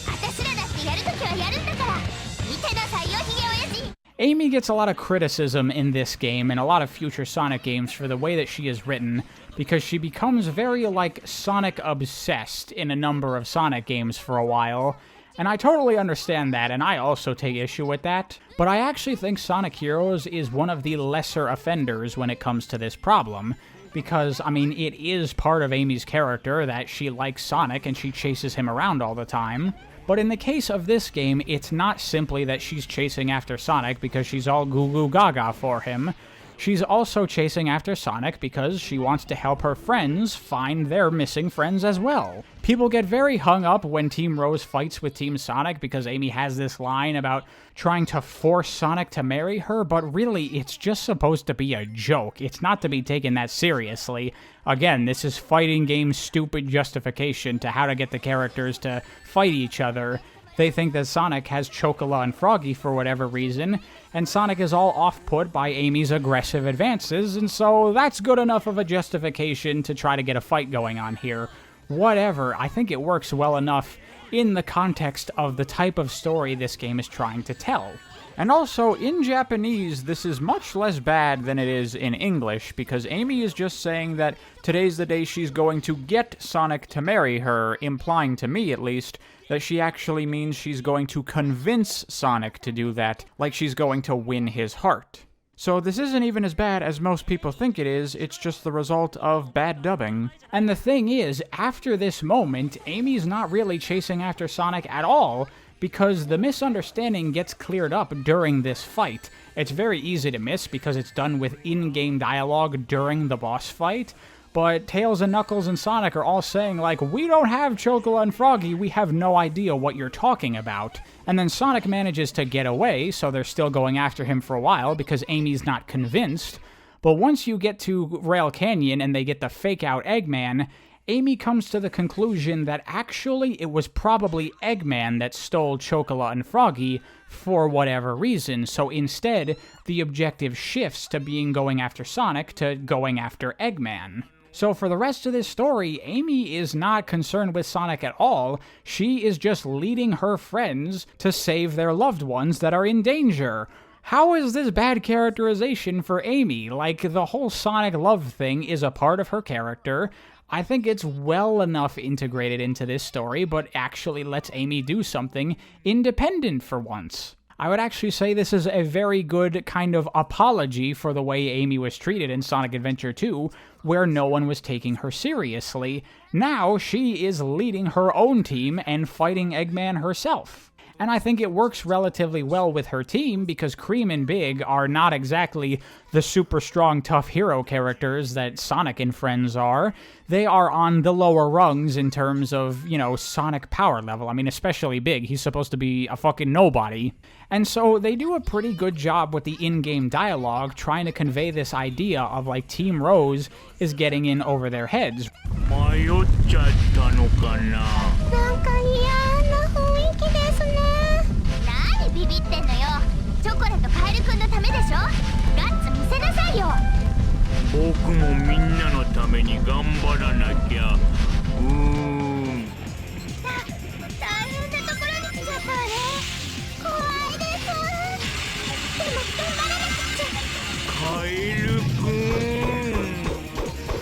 私らだってやるときはやるんだから。見てなさいよ、ヒゲおやじ。Amy gets a lot of criticism in this game and a lot of future Sonic games for the way that she is written, because she becomes very, Sonic obsessed in a number of Sonic games for a while, and I totally understand that, and I also take issue with that, but I actually think Sonic Heroes is one of the lesser offenders when it comes to this problem, because, it is part of Amy's character that she likes Sonic and she chases him around all the time. But in the case of this game, it's not simply that she's chasing after Sonic because she's all goo goo gaga for him. She's also chasing after Sonic because she wants to help her friends find their missing friends as well. People get very hung up when Team Rose fights with Team Sonic because Amy has this line about trying to force Sonic to marry her, but really it's just supposed to be a joke. It's not to be taken that seriously. Again, this is fighting game stupid justification to how to get the characters to fight each other. They think that Sonic has Chocola and Froggy for whatever reason, and Sonic is all off-put by Amy's aggressive advances, and so that's good enough of a justification to try to get a fight going on here. Whatever, I think it works well enough in the context of the type of story this game is trying to tell. And also, in Japanese, this is much less bad than it is in English, because Amy is just saying that today's the day she's going to get Sonic to marry her, implying to me, at least, that she actually means she's going to convince Sonic to do that, like she's going to win his heart. So this isn't even as bad as most people think it is, it's just the result of bad dubbing. And the thing is, after this moment, Amy's not really chasing after Sonic at all, because the misunderstanding gets cleared up during this fight. It's very easy to miss because it's done with in-game dialogue during the boss fight, but Tails and Knuckles and Sonic are all saying, like, we don't have Chocola and Froggy, we have no idea what you're talking about. And then Sonic manages to get away, so they're still going after him for a while because Amy's not convinced. But once you get to Rail Canyon and they get the fake-out Eggman, Amy comes to the conclusion that actually it was probably Eggman that stole Chocola and Froggy for whatever reason, so instead, the objective shifts to being going after Sonic to going after Eggman. So for the rest of this story, Amy is not concerned with Sonic at all, she is just leading her friends to save their loved ones that are in danger. How is this bad characterization for Amy? Like, the whole Sonic love thing is a part of her character. I think it's well enough integrated into this story, but actually lets Amy do something independent for once. I would actually say this is a very good kind of apology for the way Amy was treated in Sonic Adventure 2, where no one was taking her seriously. Now she is leading her own team and fighting Eggman herself. And I think it works relatively well with her team because Cream and Big are not exactly the super strong, tough hero characters that Sonic and friends are. They are on the lower rungs in terms of, Sonic power level. I mean, especially Big. He's supposed to be a fucking nobody. And so they do a pretty good job with the in-game dialogue trying to convey this idea of, like, Team Rose is getting in over their heads. ビビってんのよ。チョコラとカエルくんのためでしょ。ガッツ見せなさいよ。僕もみんなのために頑張らなきゃ。大変なところに来ちゃったわね。怖いです。でも頑張らなくちゃ。カエルくん。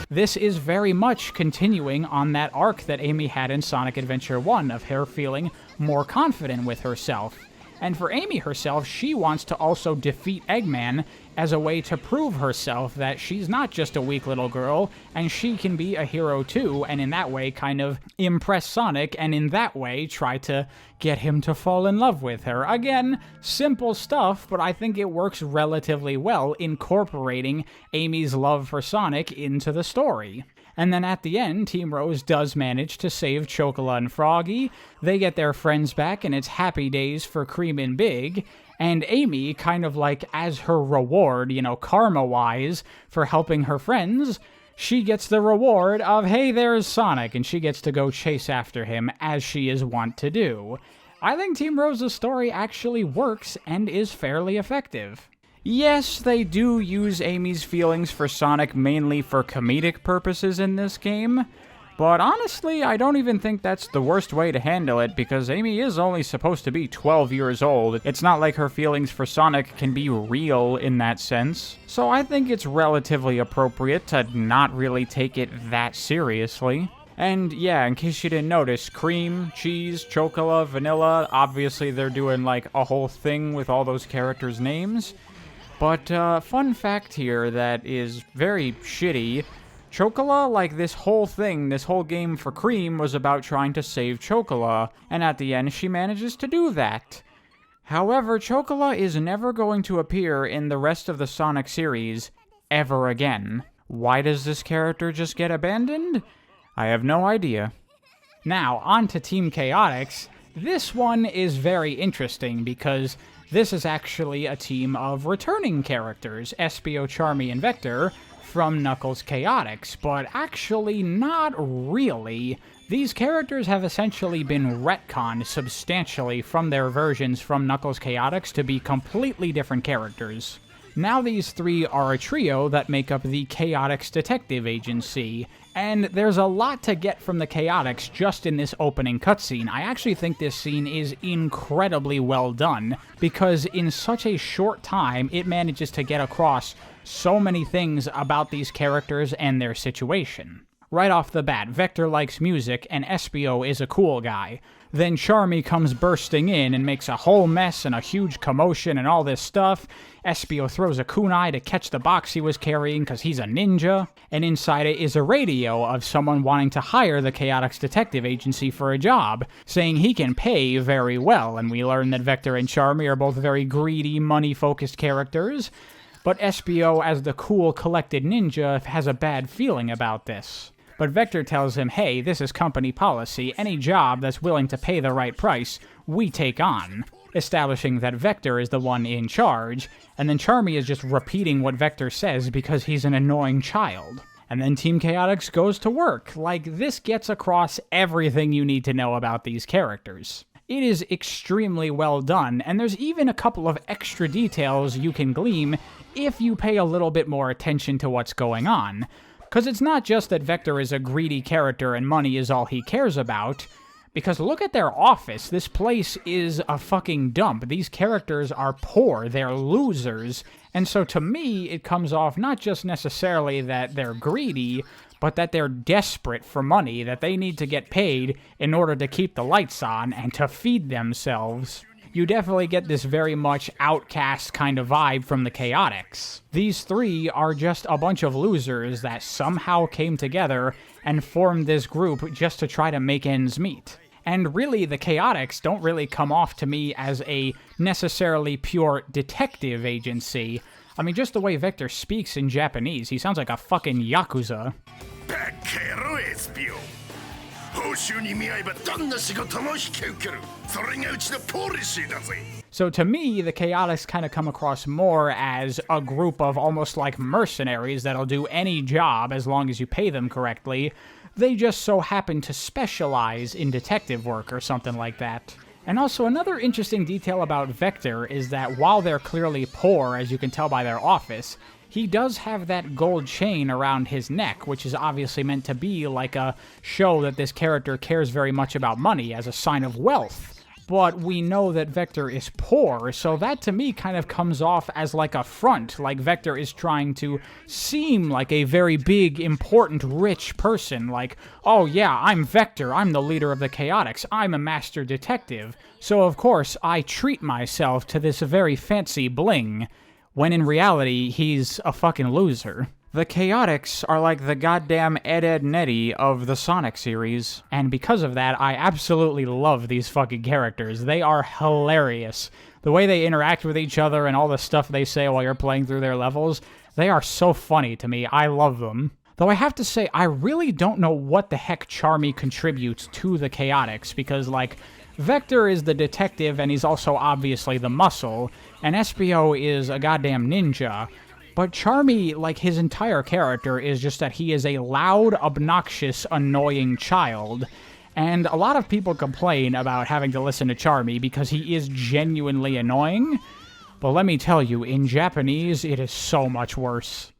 This is very much continuing on that arc that Amy had in Sonic Adventure 1 of her feeling more confident with herself. And for Amy herself, she wants to also defeat Eggman as a way to prove herself that she's not just a weak little girl, and she can be a hero too, and in that way kind of impress Sonic, and in that way try to get him to fall in love with her. Again, simple stuff, but I think it works relatively well incorporating Amy's love for Sonic into the story. And then at the end, Team Rose does manage to save Chocola and Froggy, they get their friends back, and it's happy days for Cream and Big, and Amy, kind of like as her reward, karma-wise, for helping her friends, she gets the reward of, hey, there's Sonic, and she gets to go chase after him, as she is wont to do. I think Team Rose's story actually works and is fairly effective. Yes, they do use Amy's feelings for Sonic mainly for comedic purposes in this game, but honestly, I don't even think that's the worst way to handle it, because Amy is only supposed to be 12 years old. It's not like her feelings for Sonic can be real in that sense. So I think it's relatively appropriate to not really take it that seriously. And yeah, in case you didn't notice, cream, cheese, chocola, vanilla, obviously they're doing like a whole thing with all those characters' names. But fun fact here that is very shitty, Chocola, like this whole game for Cream was about trying to save Chocola, and at the end she manages to do that. However, Chocola is never going to appear in the rest of the Sonic series ever again. Why does this character just get abandoned? I have no idea. Now, on to Team Chaotix. This one is very interesting because this is actually a team of returning characters, Espio, Charmy, and Vector, from Knuckles Chaotix, but actually not really. These characters have essentially been retconned substantially from their versions from Knuckles Chaotix to be completely different characters. Now these three are a trio that make up the Chaotix Detective Agency, and there's a lot to get from the Chaotix just in this opening cutscene. I actually think this scene is incredibly well done, because in such a short time, it manages to get across so many things about these characters and their situation. Right off the bat, Vector likes music, and Espio is a cool guy. Then Charmy comes bursting in and makes a whole mess and a huge commotion and all this stuff. Espio throws a kunai to catch the box he was carrying because he's a ninja. And inside it is a radio of someone wanting to hire the Chaotix Detective Agency for a job, saying he can pay very well. And we learn that Vector and Charmy are both very greedy, money-focused characters. But Espio, as the cool, collected ninja, has a bad feeling about this. But Vector tells him, hey, this is company policy. Any job that's willing to pay the right price, we take on. Establishing that Vector is the one in charge, and then Charmy is just repeating what Vector says because he's an annoying child. And then Team Chaotix goes to work. Like, this gets across everything you need to know about these characters. It is extremely well done, and there's even a couple of extra details you can glean if you pay a little bit more attention to what's going on. Because it's not just that Vector is a greedy character and money is all he cares about, because look at their office. This place is a fucking dump. These characters are poor, they're losers, and so to me, it comes off not just necessarily that they're greedy, but that they're desperate for money, that they need to get paid in order to keep the lights on and to feed themselves. You definitely get this very much outcast kind of vibe from the Chaotix. These three are just a bunch of losers that somehow came together and formed this group just to try to make ends meet. And really, the Chaotix don't really come off to me as a necessarily pure detective agency. I mean, just the way Vector speaks in Japanese, he sounds like a fucking Yakuza. So to me, the Chaotix kind of come across more as a group of almost like mercenaries that'll do any job as long as you pay them correctly. They just so happen to specialize in detective work or something like that. And also another interesting detail about Vector is that while they're clearly poor, as you can tell by their office, he does have that gold chain around his neck, which is obviously meant to be like a show that this character cares very much about money as a sign of wealth. But we know that Vector is poor, so that to me kind of comes off as like a front, like Vector is trying to seem like a very big, important, rich person, like, oh yeah, I'm Vector, I'm the leader of the Chaotix, I'm a master detective, so of course I treat myself to this very fancy bling, when in reality, he's a fucking loser. The Chaotix are like the goddamn Ed Nettie of the Sonic series, and because of that, I absolutely love these fucking characters. They are hilarious. The way they interact with each other and all the stuff they say while you're playing through their levels, they are so funny to me. I love them. Though I have to say, I really don't know what the heck Charmy contributes to the Chaotix, because, like, Vector is the detective and he's also obviously the muscle, and Espio is a goddamn ninja. But Charmy, like, his entire character is just that he is a loud, obnoxious, annoying child. And a lot of people complain about having to listen to Charmy because he is genuinely annoying. But let me tell you, in Japanese, it is so much worse.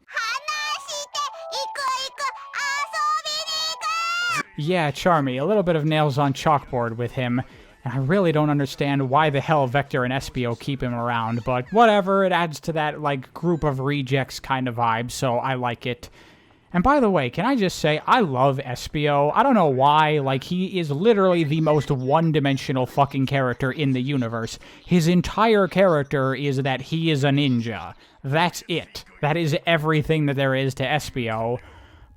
Yeah, Charmy, a little bit of nails on chalkboard with him. And I really don't understand why the hell Vector and Espio keep him around, but whatever, it adds to that, like, group of rejects kind of vibe, so I like it. And by the way, can I just say, I love Espio. I don't know why, like, he is literally the most one-dimensional fucking character in the universe. His entire character is that he is a ninja. That's it. That is everything that there is to Espio.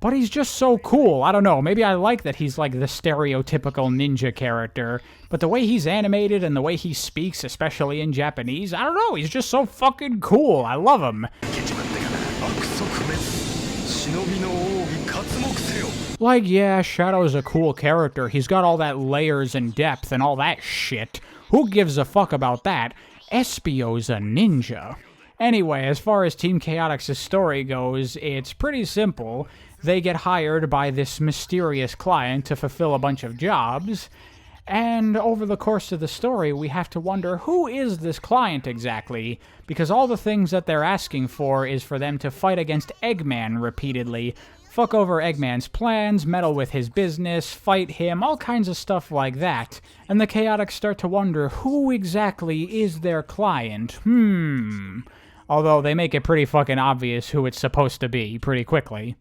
But he's just so cool. I don't know, maybe I like that he's like the stereotypical ninja character, but the way he's animated and the way he speaks, especially in Japanese, I don't know, he's just so fucking cool. I love him. Like, yeah, Shadow's a cool character. He's got all that layers and depth and all that shit. Who gives a fuck about that? Espio's a ninja. Anyway, as far as Team Chaotix's story goes, it's pretty simple. They get hired by this mysterious client to fulfill a bunch of jobs, and over the course of the story, we have to wonder, who is this client exactly? Because all the things that they're asking for is for them to fight against Eggman repeatedly, fuck over Eggman's plans, meddle with his business, fight him, all kinds of stuff like that. And the Chaotix start to wonder, who exactly is their client? Although they make it pretty fucking obvious who it's supposed to be pretty quickly.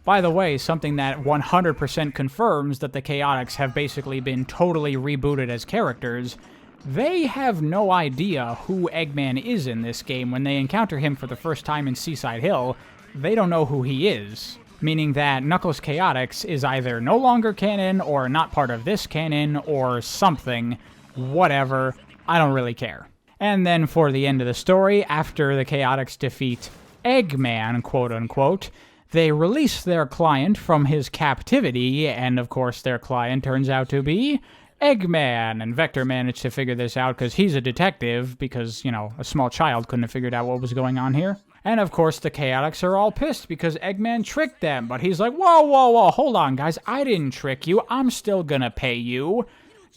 By the way, something that 100% confirms that the Chaotix have basically been totally rebooted as characters, they have no idea who Eggman is in this game. When they encounter him for the first time in Seaside Hill, they don't know who he is. Meaning that Knuckles Chaotix is either no longer canon, or not part of this canon, or something. Whatever. I don't really care. And then for the end of the story, after the Chaotix defeat Eggman, quote-unquote, they release their client from his captivity, and of course their client turns out to be Eggman. And Vector managed to figure this out because he's a detective, because, you know, a small child couldn't have figured out what was going on here. And of course the Chaotix are all pissed because Eggman tricked them, but he's like, whoa, hold on guys, I didn't trick you, I'm still gonna pay you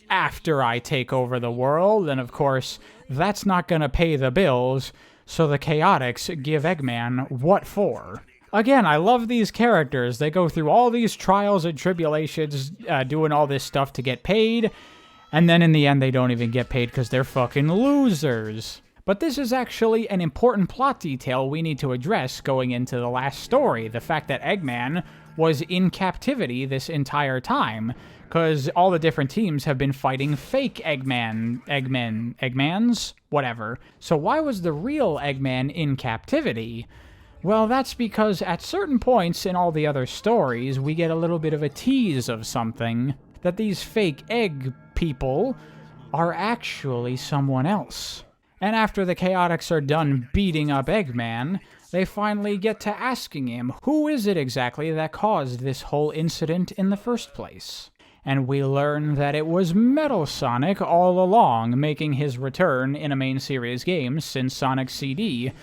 after I take over the world. And of course, that's not gonna pay the bills, so the Chaotix give Eggman what for. Again, I love these characters. They go through all these trials and tribulations, doing all this stuff to get paid, and then in the end they don't even get paid because they're fucking losers. But this is actually an important plot detail we need to address going into the last story, the fact that Eggman was in captivity this entire time, because all the different teams have been fighting fake Eggmans? Whatever. So why was the real Eggman in captivity? Well, that's because at certain points in all the other stories, we get a little bit of a tease of something, that these fake egg people are actually someone else. And after the Chaotix are done beating up Eggman, they finally get to asking him, who is it exactly that caused this whole incident in the first place? And we learn that it was Metal Sonic all along, making his return in a main series game since Sonic CD,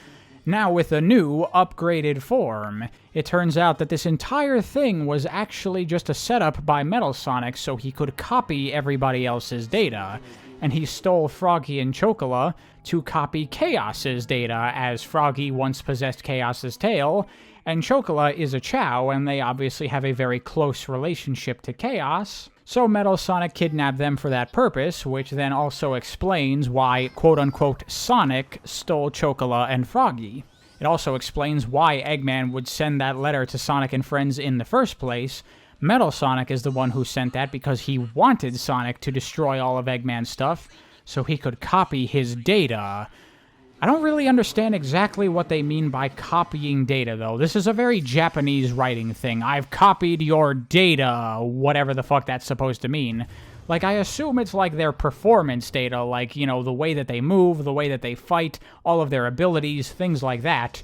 now with a new, upgraded form. It turns out that this entire thing was actually just a setup by Metal Sonic so he could copy everybody else's data, and he stole Froggy and Chocola to copy Chaos's data, as Froggy once possessed Chaos's tail, and Chocola is a Chow, and they obviously have a very close relationship to Chaos. So Metal Sonic kidnapped them for that purpose, which then also explains why, quote-unquote, Sonic stole Chocola and Froggy. It also explains why Eggman would send that letter to Sonic and Friends in the first place. Metal Sonic is the one who sent that because he wanted Sonic to destroy all of Eggman's stuff so he could copy his data. I don't really understand exactly what they mean by copying data, though. This is a very Japanese writing thing. I've copied your data, whatever the fuck that's supposed to mean. Like, I assume it's like their performance data, like, you know, the way that they move, the way that they fight, all of their abilities, things like that.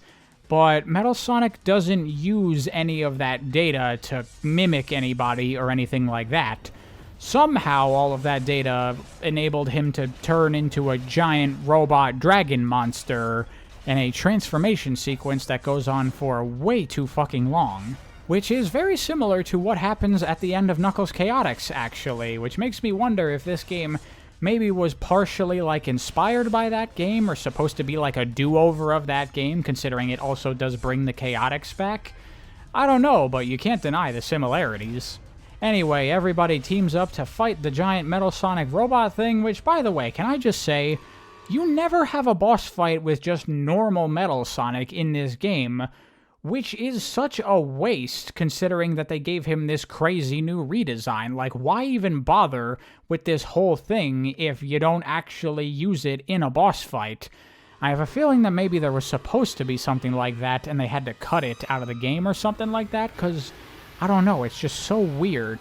But Metal Sonic doesn't use any of that data to mimic anybody or anything like that. Somehow all of that data enabled him to turn into a giant robot dragon monster in a transformation sequence that goes on for way too fucking long. Which is very similar to what happens at the end of Knuckles Chaotix, actually, which makes me wonder if this game maybe was partially, like, inspired by that game, or supposed to be like a do-over of that game, considering it also does bring the Chaotix back. I don't know, but you can't deny the similarities. Anyway, everybody teams up to fight the giant Metal Sonic robot thing, which, by the way, can I just say, you never have a boss fight with just normal Metal Sonic in this game, which is such a waste, considering that they gave him this crazy new redesign. Like, why even bother with this whole thing if you don't actually use it in a boss fight? I have a feeling that maybe there was supposed to be something like that, and they had to cut it out of the game or something like that, because, I don't know, it's just so weird.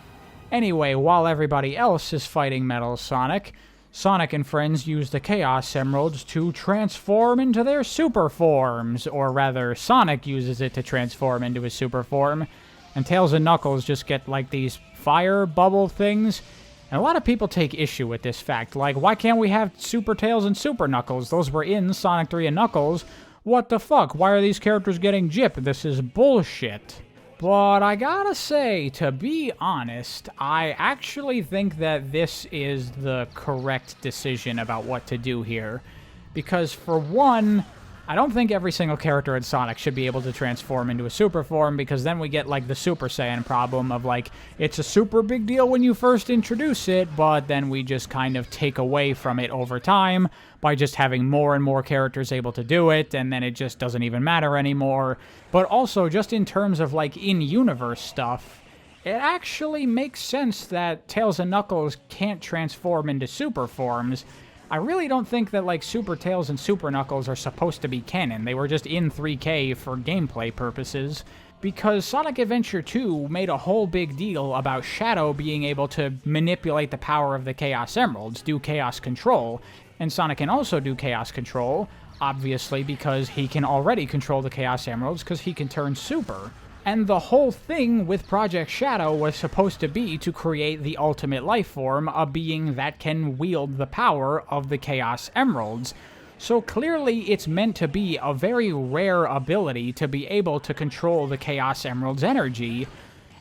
Anyway, while everybody else is fighting Metal Sonic, Sonic and friends use the Chaos Emeralds to transform into their super forms, or rather, Sonic uses it to transform into his super form, and Tails and Knuckles just get like these fire bubble things. And a lot of people take issue with this fact, like, why can't we have Super Tails and Super Knuckles? Those were in Sonic 3 and Knuckles. What the fuck? Why are these characters getting gypped? This is bullshit. But I gotta say, to be honest, I actually think that this is the correct decision about what to do here. Because for one, I don't think every single character in Sonic should be able to transform into a super form, because then we get like the Super Saiyan problem of like, it's a super big deal when you first introduce it, but then we just kind of take away from it over time by just having more and more characters able to do it, and then it just doesn't even matter anymore. But also, just in terms of like in-universe stuff, it actually makes sense that Tails and Knuckles can't transform into super forms. I really don't think that, like, Super Tails and Super Knuckles are supposed to be canon. They were just in 3K for gameplay purposes, because Sonic Adventure 2 made a whole big deal about Shadow being able to manipulate the power of the Chaos Emeralds, do Chaos Control, and Sonic can also do Chaos Control, obviously because he can already control the Chaos Emeralds because he can turn Super. And the whole thing with Project Shadow was supposed to be to create the ultimate life form, a being that can wield the power of the Chaos Emeralds. So clearly it's meant to be a very rare ability to be able to control the Chaos Emerald's energy.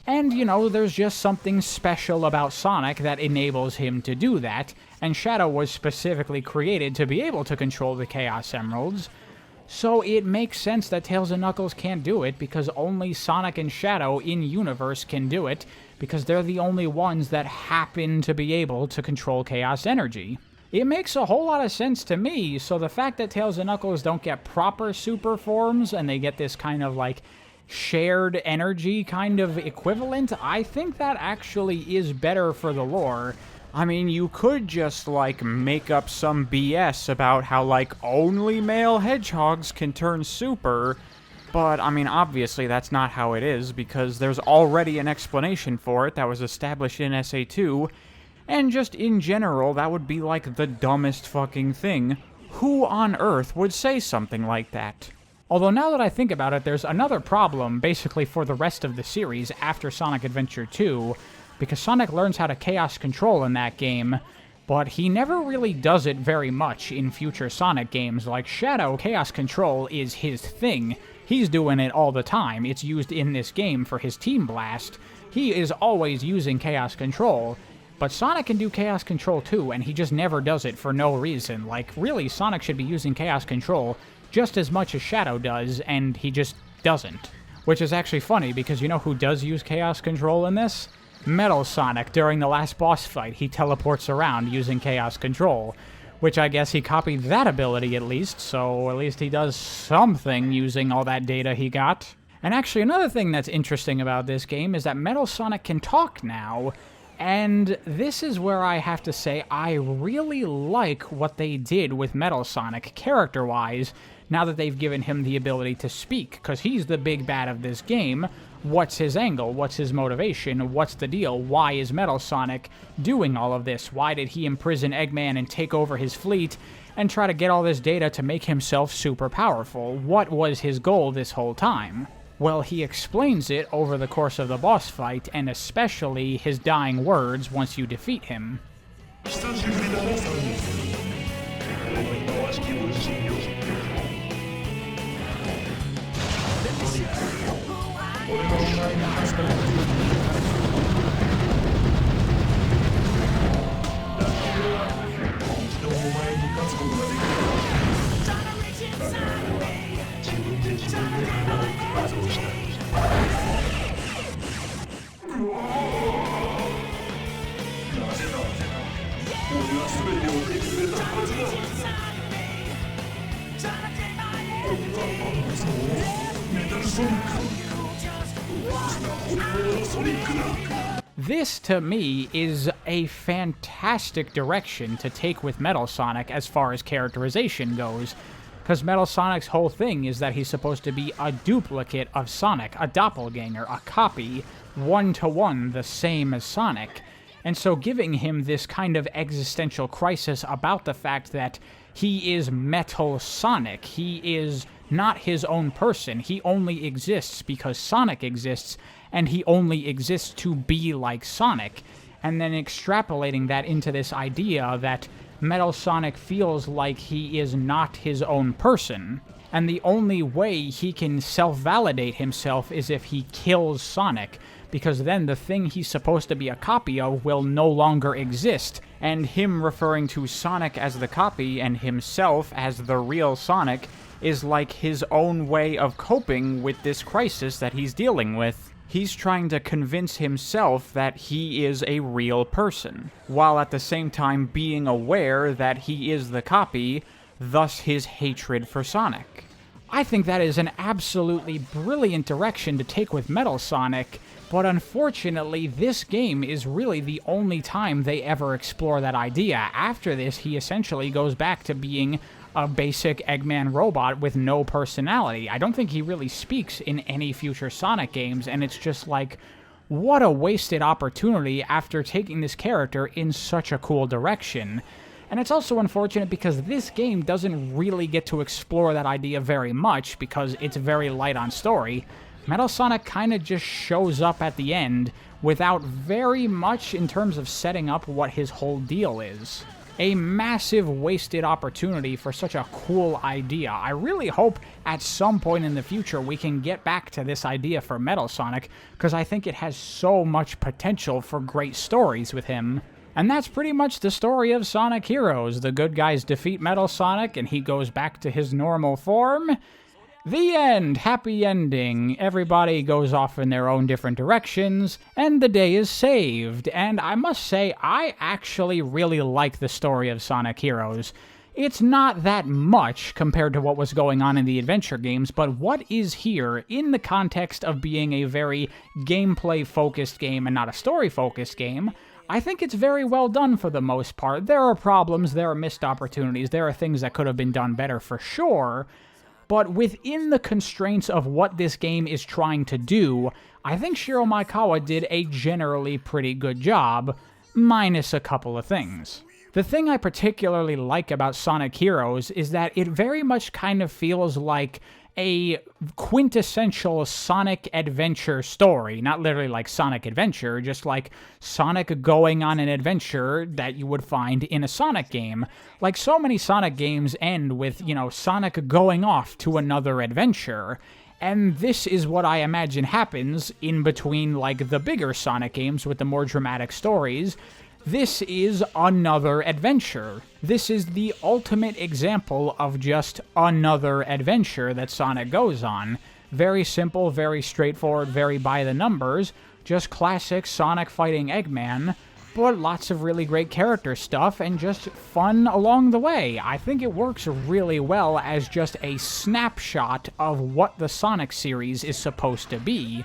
And, you know, there's just something special about Sonic that enables him to do that, and Shadow was specifically created to be able to control the Chaos Emeralds. So it makes sense that Tails and Knuckles can't do it, because only Sonic and Shadow in-universe can do it, because they're the only ones that happen to be able to control Chaos Energy. It makes a whole lot of sense to me, so the fact that Tails and Knuckles don't get proper super forms, and they get this kind of, like, shared energy kind of equivalent, I think that actually is better for the lore. I mean, you could just, like, make up some BS about how, like, only male hedgehogs can turn super, but, I mean, obviously that's not how it is, because there's already an explanation for it that was established in SA2, and just in general, that would be, like, the dumbest fucking thing. Who on earth would say something like that? Although now that I think about it, there's another problem, basically, for the rest of the series after Sonic Adventure 2, because Sonic learns how to Chaos Control in that game, but he never really does it very much in future Sonic games. Like, Shadow, Chaos Control is his thing. He's doing it all the time. It's used in this game for his Team Blast. He is always using Chaos Control, but Sonic can do Chaos Control too, and he just never does it for no reason. Like, really, Sonic should be using Chaos Control just as much as Shadow does, and he just doesn't. Which is actually funny, because you know who does use Chaos Control in this? Metal Sonic. During the last boss fight, he teleports around using Chaos Control, which I guess he copied that ability at least, so at least he does something using all that data he got. And actually, another thing that's interesting about this game is that Metal Sonic can talk now, and this is where I have to say I really like what they did with Metal Sonic character-wise, now that they've given him the ability to speak, because he's the big bad of this game. What's his angle? What's his motivation? What's the deal? Why is Metal Sonic doing all of this? Why did he imprison Eggman and take over his fleet and try to get all this data to make himself super powerful? What was his goal this whole time? Well, he explains it over the course of the boss fight, and especially his dying words once you defeat him. This, to me, is a fantastic direction to take with Metal Sonic as far as characterization goes, Because Metal Sonic's whole thing is that he's supposed to be a duplicate of Sonic, a doppelganger, a copy, one-to-one, the same as Sonic. And so giving him this kind of existential crisis about the fact that he is Metal Sonic, he is not his own person, he only exists because Sonic exists, and he only exists to be like Sonic, and then extrapolating that into this idea that Metal Sonic feels like he is not his own person, and the only way he can self-validate himself is if he kills Sonic, because then the thing he's supposed to be a copy of will no longer exist, and him referring to Sonic as the copy and himself as the real Sonic is like his own way of coping with this crisis that he's dealing with. He's trying to convince himself that he is a real person, while at the same time being aware that he is the copy, thus his hatred for Sonic. I think that is an absolutely brilliant direction to take with Metal Sonic, but unfortunately this game is really the only time they ever explore that idea. After this, he essentially goes back to being a basic Eggman robot with no personality. I don't think he really speaks in any future Sonic games, and it's just like, what a wasted opportunity after taking this character in such a cool direction. And it's also unfortunate because this game doesn't really get to explore that idea very much because it's very light on story. Metal Sonic kind of just shows up at the end without very much in terms of setting up what his whole deal is. A massive wasted opportunity for such a cool idea. I really hope at some point in the future we can get back to this idea for Metal Sonic, because I think it has so much potential for great stories with him. And that's pretty much the story of Sonic Heroes. The good guys defeat Metal Sonic and he goes back to his normal form. The end! Happy ending. Everybody goes off in their own different directions, and the day is saved. And I must say, I actually really like the story of Sonic Heroes. It's not that much compared to what was going on in the adventure games, but what is here, in the context of being a very gameplay-focused game and not a story-focused game, I think it's very well done for the most part. There are problems, there are missed opportunities, there are things that could have been done better for sure, but within the constraints of what this game is trying to do, I think Shiro Maekawa did a generally pretty good job, minus a couple of things. The thing I particularly like about Sonic Heroes is that it very much kind of feels like a quintessential Sonic adventure story. Not literally like Sonic Adventure, just like Sonic going on an adventure that you would find in a Sonic game. Like so many Sonic games end with, Sonic going off to another adventure. And this is what I imagine happens in between, like, the bigger Sonic games with the more dramatic stories. This is another adventure. This is the ultimate example of just another adventure that Sonic goes on. Very simple, very straightforward, very by the numbers. Just classic Sonic fighting Eggman, but lots of really great character stuff and just fun along the way. I think it works really well as just a snapshot of what the Sonic series is supposed to be.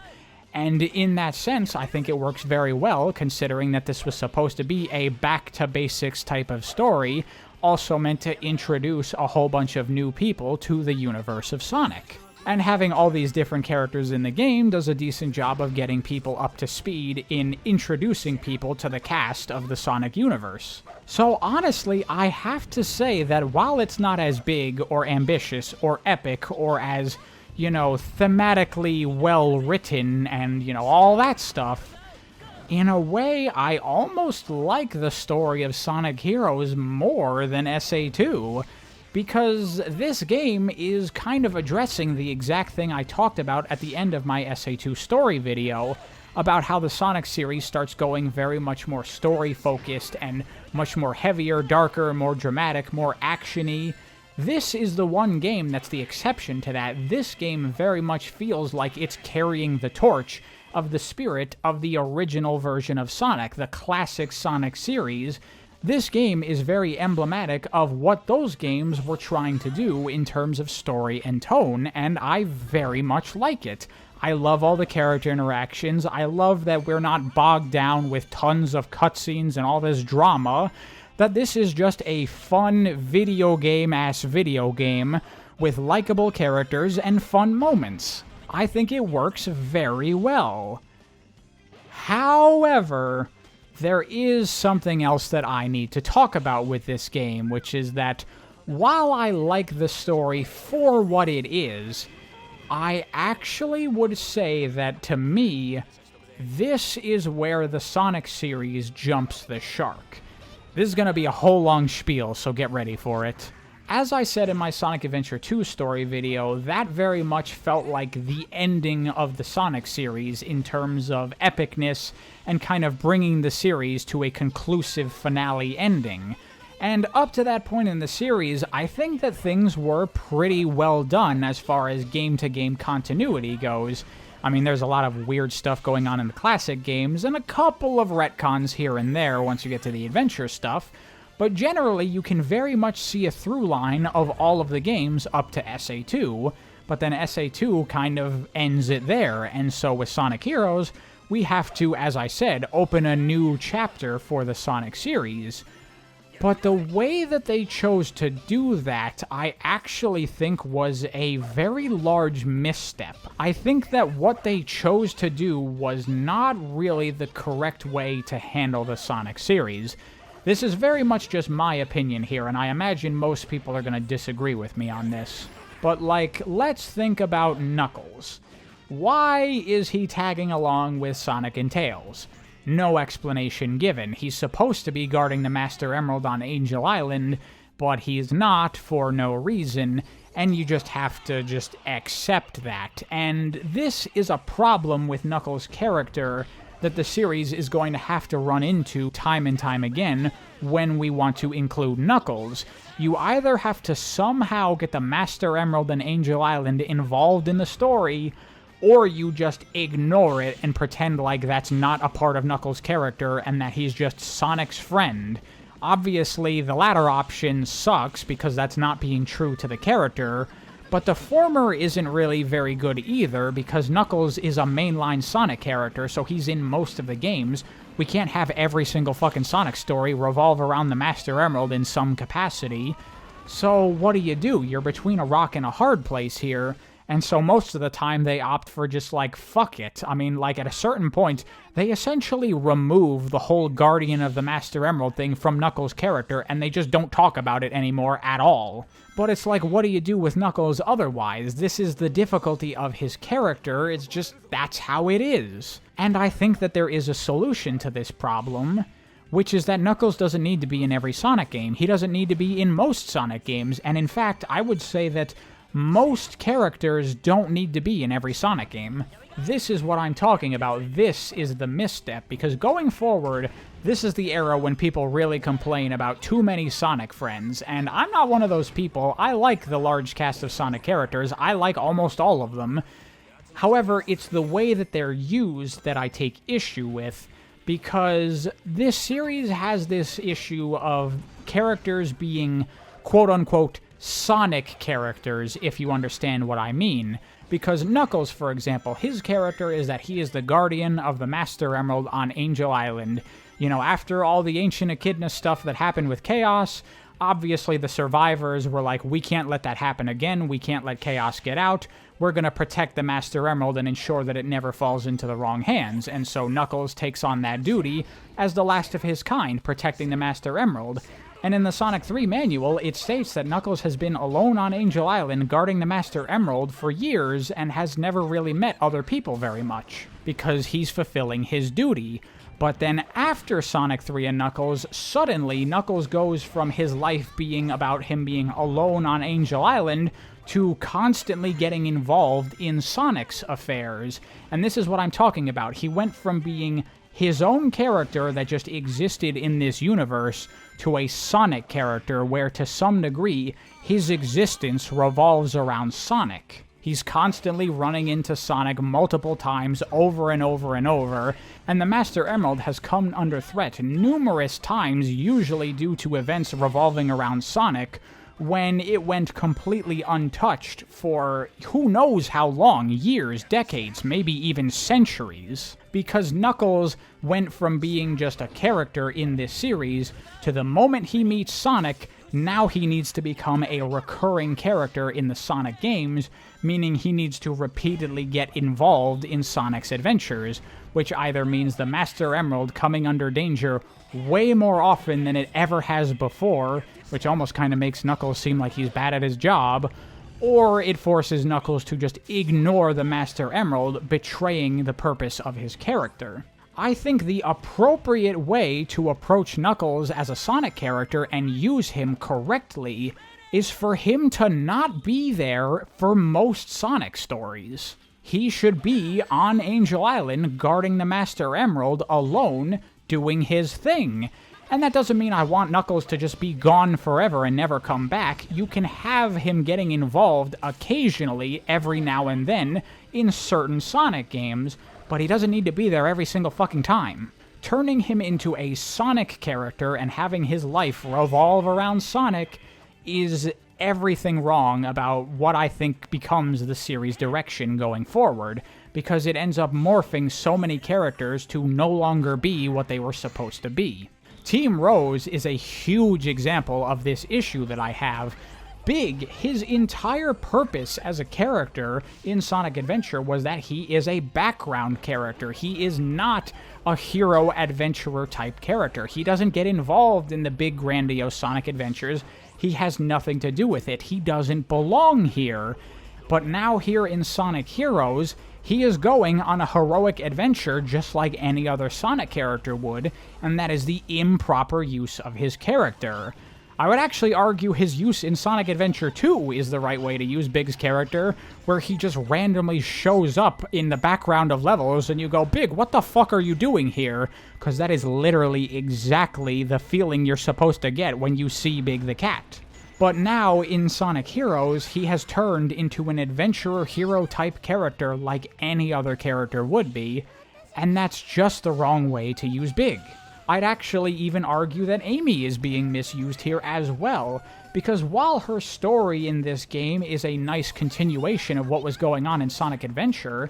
And in that sense, I think it works very well, considering that this was supposed to be a back-to-basics type of story, also meant to introduce a whole bunch of new people to the universe of Sonic. And having all these different characters in the game does a decent job of getting people up to speed in introducing people to the cast of the Sonic universe. So honestly, I have to say that while it's not as big or ambitious or epic or as thematically well-written and, all that stuff, in a way, I almost like the story of Sonic Heroes more than SA2, because this game is kind of addressing the exact thing I talked about at the end of my SA2 story video, about how the Sonic series starts going very much more story-focused and much more heavier, darker, more dramatic, more action-y. This is the one game that's the exception to that. This game very much feels like it's carrying the torch of the spirit of the original version of Sonic, the classic Sonic series. This game is very emblematic of what those games were trying to do in terms of story and tone, and I very much like it. I love all the character interactions. I love that we're not bogged down with tons of cutscenes and all this drama. That this is just a fun video game with likable characters and fun moments. I think it works very well. However, there is something else that I need to talk about with this game, which is that while I like the story for what it is, I actually would say that, to me, this is where the Sonic series jumps the shark. This is going to be a whole long spiel, so get ready for it. As I said in my Sonic Adventure 2 story video, that very much felt like the ending of the Sonic series in terms of epicness and kind of bringing the series to a conclusive finale ending. And up to that point in the series, I think that things were pretty well done as far as game-to-game continuity goes. I mean, there's a lot of weird stuff going on in the classic games, and a couple of retcons here and there once you get to the adventure stuff, but generally you can very much see a through line of all of the games up to SA2, but then SA2 kind of ends it there, and so with Sonic Heroes, we have to, as I said, open a new chapter for the Sonic series. But the way that they chose to do that, I actually think was a very large misstep. I think that what they chose to do was not really the correct way to handle the Sonic series. This is very much just my opinion here, and I imagine most people are going to disagree with me on this. But, like, let's think about Knuckles. Why is he tagging along with Sonic and Tails? No explanation given. He's supposed to be guarding the Master Emerald on Angel Island, but he's not for no reason, and you just have to just accept that. And this is a problem with Knuckles' character that the series is going to have to run into time and time again when we want to include Knuckles. You either have to somehow get the Master Emerald and Angel Island involved in the story, or you just ignore it and pretend like that's not a part of Knuckles' character and that he's just Sonic's friend. Obviously, the latter option sucks because that's not being true to the character, but the former isn't really very good either because Knuckles is a mainline Sonic character, so he's in most of the games. We can't have every single fucking Sonic story revolve around the Master Emerald in some capacity. So what do? You're between a rock and a hard place here. And so most of the time they opt for just like, fuck it. I mean, like at a certain point, they essentially remove the whole Guardian of the Master Emerald thing from Knuckles' character, and they just don't talk about it anymore at all. But it's like, what do you do with Knuckles otherwise? This is the difficulty of his character, it's just, that's how it is. And I think that there is a solution to this problem, which is that Knuckles doesn't need to be in every Sonic game. He doesn't need to be in most Sonic games, and in fact, I would say that most characters don't need to be in every Sonic game. This is what I'm talking about. This is the misstep, because going forward, this is the era when people really complain about too many Sonic friends, and I'm not one of those people. I like the large cast of Sonic characters. I like almost all of them. However, it's the way that they're used that I take issue with, because this series has this issue of characters being quote-unquote Sonic characters, if you understand what I mean. Because Knuckles, for example, his character is that he is the guardian of the Master Emerald on Angel Island. You know, after all the Ancient Echidna stuff that happened with Chaos, obviously the survivors were like, we can't let that happen again, we can't let Chaos get out, we're gonna protect the Master Emerald and ensure that it never falls into the wrong hands. And so Knuckles takes on that duty as the last of his kind, protecting the Master Emerald. And in the Sonic 3 manual, it states that Knuckles has been alone on Angel Island guarding the Master Emerald for years and has never really met other people very much, because he's fulfilling his duty. But then after Sonic 3 and Knuckles, suddenly Knuckles goes from his life being about him being alone on Angel Island to constantly getting involved in Sonic's affairs. And this is what I'm talking about. He went from being his own character that just existed in this universe to a Sonic character where, to some degree, his existence revolves around Sonic. He's constantly running into Sonic multiple times over and over and over, and the Master Emerald has come under threat numerous times, usually due to events revolving around Sonic, when it went completely untouched for who knows how long, years, decades, maybe even centuries. Because Knuckles went from being just a character in this series to the moment he meets Sonic, Now he needs to become a recurring character in the Sonic games, meaning he needs to repeatedly get involved in Sonic's adventures, which either means the Master Emerald coming under danger way more often than it ever has before, which almost kind of makes Knuckles seem like he's bad at his job, or it forces Knuckles to just ignore the Master Emerald, betraying the purpose of his character. I think the appropriate way to approach Knuckles as a Sonic character and use him correctly is for him to not be there for most Sonic stories. He should be on Angel Island guarding the Master Emerald alone, doing his thing. And that doesn't mean I want Knuckles to just be gone forever and never come back. You can have him getting involved occasionally, every now and then, in certain Sonic games, but he doesn't need to be there every single fucking time. Turning him into a Sonic character and having his life revolve around Sonic is everything wrong about what I think becomes the series' direction going forward, because it ends up morphing so many characters to no longer be what they were supposed to be. Team Rose is a huge example of this issue that I have. Big, his entire purpose as a character in Sonic Adventure was that he is a background character. He is not a hero adventurer type character. He doesn't get involved in the big grandiose Sonic adventures. He has nothing to do with it. He doesn't belong here. But now here in Sonic Heroes, he is going on a heroic adventure just like any other Sonic character would, and that is the improper use of his character. I would actually argue his use in Sonic Adventure 2 is the right way to use Big's character, where he just randomly shows up in the background of levels and you go, Big, what the fuck are you doing here? Because that is literally exactly the feeling you're supposed to get when you see Big the Cat. But now, in Sonic Heroes, he has turned into an adventurer hero-type character like any other character would be, and that's just the wrong way to use Big. I'd actually even argue that Amy is being misused here as well, because while her story in this game is a nice continuation of what was going on in Sonic Adventure,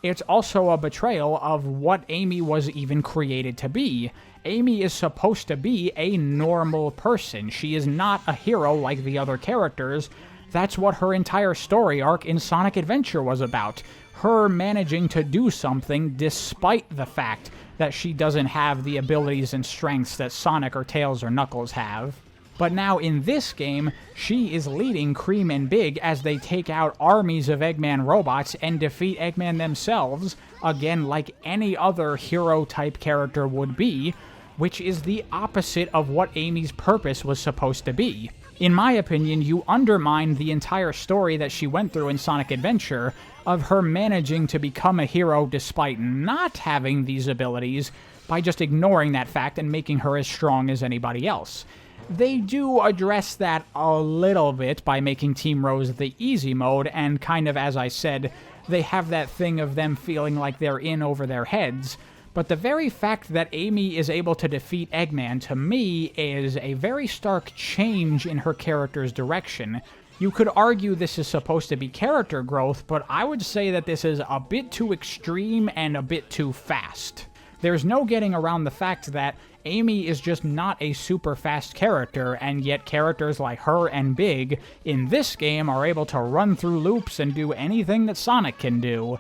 it's also a betrayal of what Amy was even created to be. Amy is supposed to be a normal person. She is not a hero like the other characters. That's what her entire story arc in Sonic Adventure was about. Her managing to do something despite the fact that she doesn't have the abilities and strengths that Sonic or Tails or Knuckles have. But now in this game, she is leading Cream and Big as they take out armies of Eggman robots and defeat Eggman themselves, again like any other hero-type character would be, which is the opposite of what Amy's purpose was supposed to be. In my opinion, you undermine the entire story that she went through in Sonic Adventure of her managing to become a hero despite not having these abilities by just ignoring that fact and making her as strong as anybody else. They do address that a little bit by making Team Rose the easy mode, and kind of, as I said, they have that thing of them feeling like they're in over their heads. But the very fact that Amy is able to defeat Eggman, to me, is a very stark change in her character's direction. You could argue this is supposed to be character growth, but I would say that this is a bit too extreme and a bit too fast. There's no getting around the fact that Amy is just not a super fast character, and yet characters like her and Big in this game are able to run through loops and do anything that Sonic can do.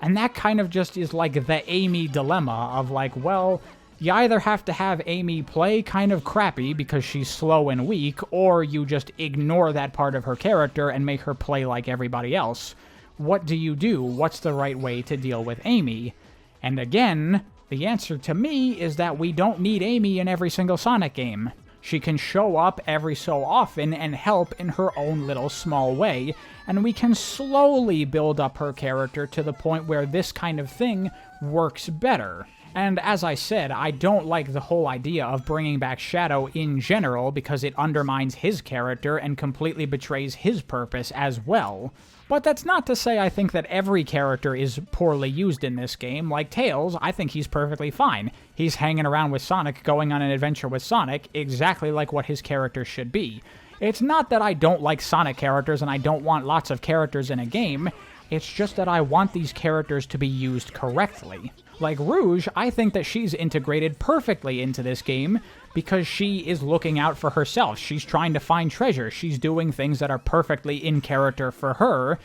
And that kind of just is like the Amy dilemma of like, well, you either have to have Amy play kind of crappy because she's slow and weak, or you just ignore that part of her character and make her play like everybody else. What do you do? What's the right way to deal with Amy? And again, the answer to me is that we don't need Amy in every single Sonic game. She can show up every so often and help in her own little small way, and we can slowly build up her character to the point where this kind of thing works better. And as I said, I don't like the whole idea of bringing back Shadow in general because it undermines his character and completely betrays his purpose as well. But that's not to say I think that every character is poorly used in this game. Like Tails, I think he's perfectly fine. He's hanging around with Sonic, going on an adventure with Sonic, exactly like what his character should be. It's not that I don't like Sonic characters and I don't want lots of characters in a game, it's just that I want these characters to be used correctly. Like Rouge, I think that she's integrated perfectly into this game because she is looking out for herself. She's trying to find treasure. She's doing things that are perfectly in character for her.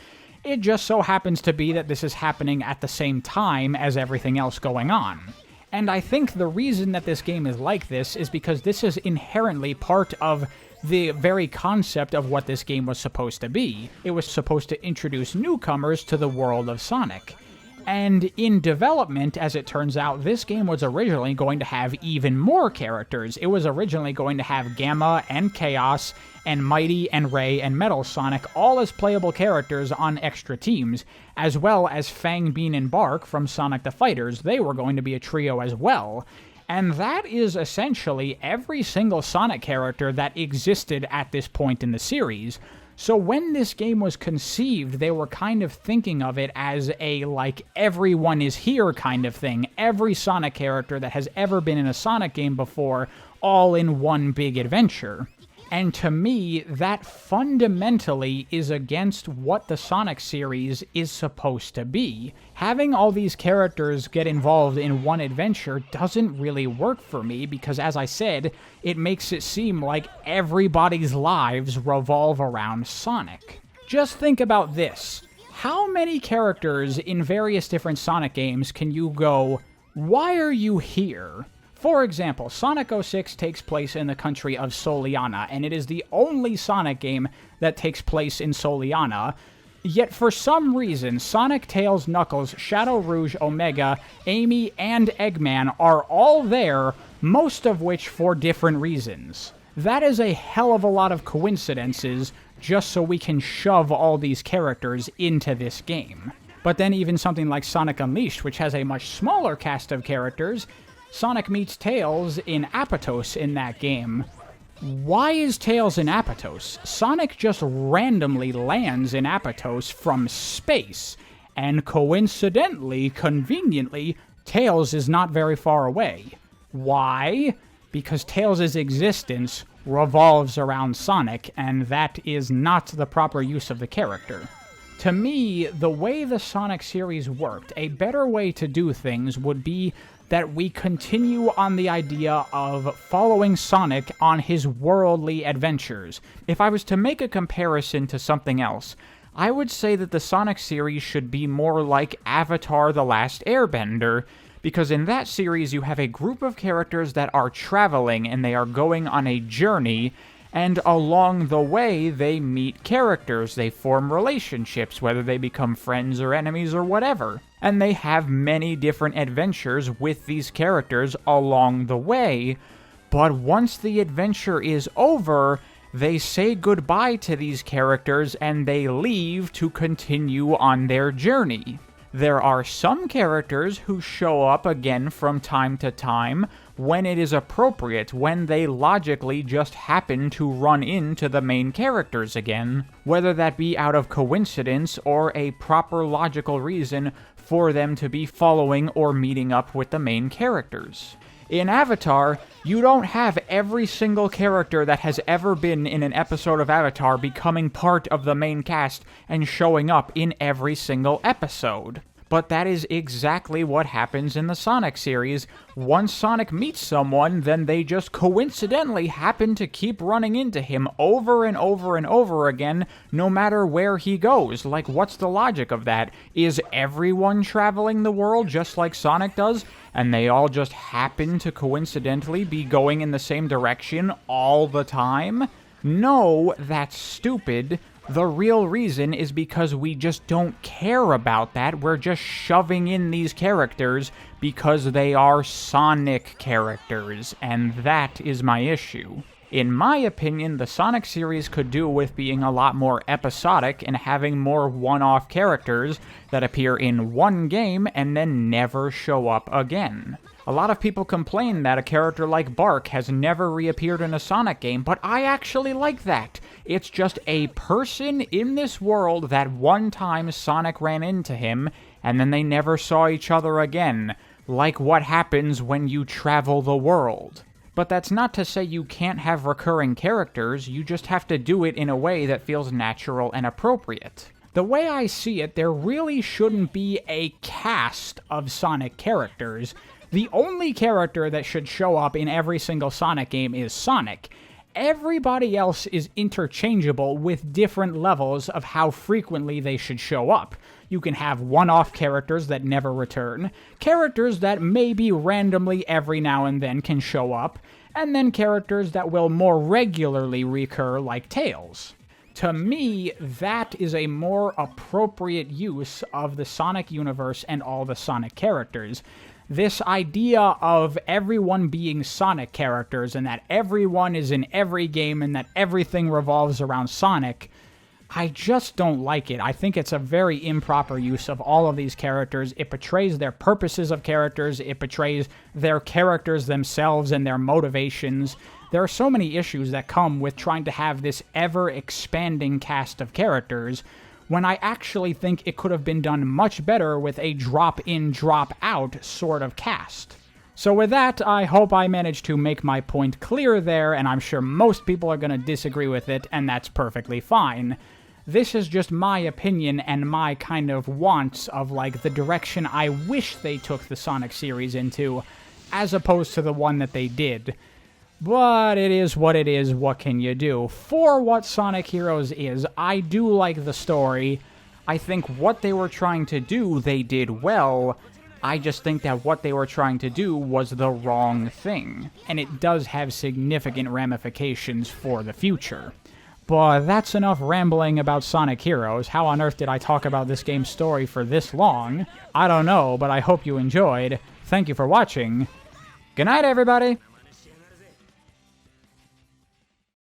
It just so happens to be that this is happening at the same time as everything else going on. And I think the reason that this game is like this is because this is inherently part of the very concept of what this game was supposed to be. It was supposed to introduce newcomers to the world of Sonic. And in development, as it turns out, this game was originally going to have even more characters. It was originally going to have Gamma and Chaos and Mighty and Ray and Metal Sonic all as playable characters on extra teams, as well as Fang, Bean, and Bark from Sonic the Fighters. They were going to be a trio as well. And that is essentially every single Sonic character that existed at this point in the series. So when this game was conceived, they were kind of thinking of it as a, like, everyone is here kind of thing. Every Sonic character that has ever been in a Sonic game before, all in one big adventure. And to me, that fundamentally is against what the Sonic series is supposed to be. Having all these characters get involved in one adventure doesn't really work for me because, as I said, it makes it seem like everybody's lives revolve around Sonic. Just think about this. How many characters in various different Sonic games can you go, "Why are you here?" For example, Sonic 06 takes place in the country of Soleanna, and it is the only Sonic game that takes place in Soleanna. Yet for some reason, Sonic, Tails, Knuckles, Shadow Rouge, Omega, Amy, and Eggman are all there, most of which for different reasons. That is a hell of a lot of coincidences just so we can shove all these characters into this game. But then even something like Sonic Unleashed, which has a much smaller cast of characters, Sonic meets Tails in Apatow in that game. Why is Tails in Apatow? Sonic just randomly lands in Apatow from space, and coincidentally, conveniently, Tails is not very far away. Why? Because Tails' existence revolves around Sonic, and that is not the proper use of the character. To me, the way the Sonic series worked, a better way to do things would be that we continue on the idea of following Sonic on his worldly adventures. If I was to make a comparison to something else, I would say that the Sonic series should be more like Avatar: The Last Airbender, because in that series you have a group of characters that are traveling and they are going on a journey, and along the way they meet characters, they form relationships, whether they become friends or enemies or whatever. And they have many different adventures with these characters along the way, but once the adventure is over, they say goodbye to these characters and they leave to continue on their journey. There are some characters who show up again from time to time when it is appropriate, when they logically just happen to run into the main characters again, whether that be out of coincidence or a proper logical reason for them to be following or meeting up with the main characters. In Avatar, you don't have every single character that has ever been in an episode of Avatar becoming part of the main cast and showing up in every single episode. But that is exactly what happens in the Sonic series. Once Sonic meets someone, then they just coincidentally happen to keep running into him over and over and over again, no matter where he goes. Like, what's the logic of that? Is everyone traveling the world just like Sonic does, and they all just happen to coincidentally be going in the same direction all the time? No, that's stupid. The real reason is because we just don't care about that. We're just shoving in these characters because they are Sonic characters, and that is my issue. In my opinion, the Sonic series could do with being a lot more episodic and having more one-off characters that appear in one game and then never show up again. A lot of people complain that a character like Bark has never reappeared in a Sonic game, but I actually like that. It's just a person in this world that one time Sonic ran into him, and then they never saw each other again, like what happens when you travel the world. But that's not to say you can't have recurring characters, you just have to do it in a way that feels natural and appropriate. The way I see it, there really shouldn't be a cast of Sonic characters. The only character that should show up in every single Sonic game is Sonic. Everybody else is interchangeable with different levels of how frequently they should show up. You can have one-off characters that never return, characters that maybe randomly every now and then can show up, and then characters that will more regularly recur like Tails. To me, that is a more appropriate use of the Sonic universe and all the Sonic characters. This idea of everyone being Sonic characters and that everyone is in every game and that everything revolves around Sonic, I just don't like it. I think it's a very improper use of all of these characters. It betrays their purposes of characters. It betrays their characters themselves and their motivations. There are so many issues that come with trying to have this ever-expanding cast of characters when I actually think it could have been done much better with a drop-in, drop-out sort of cast. So with that, I hope I managed to make my point clear there, and I'm sure most people are going to disagree with it, and that's perfectly fine. This is just my opinion and my kind of wants of, like, the direction I wish they took the Sonic series into, as opposed to the one that they did. But it is what it is, what can you do? For what Sonic Heroes is, I do like the story. I think what they were trying to do, they did well. I just think that what they were trying to do was the wrong thing. And it does have significant ramifications for the future. But that's enough rambling about Sonic Heroes. How on earth did I talk about this game's story for this long? I don't know, but I hope you enjoyed. Thank you for watching. Good night, everybody!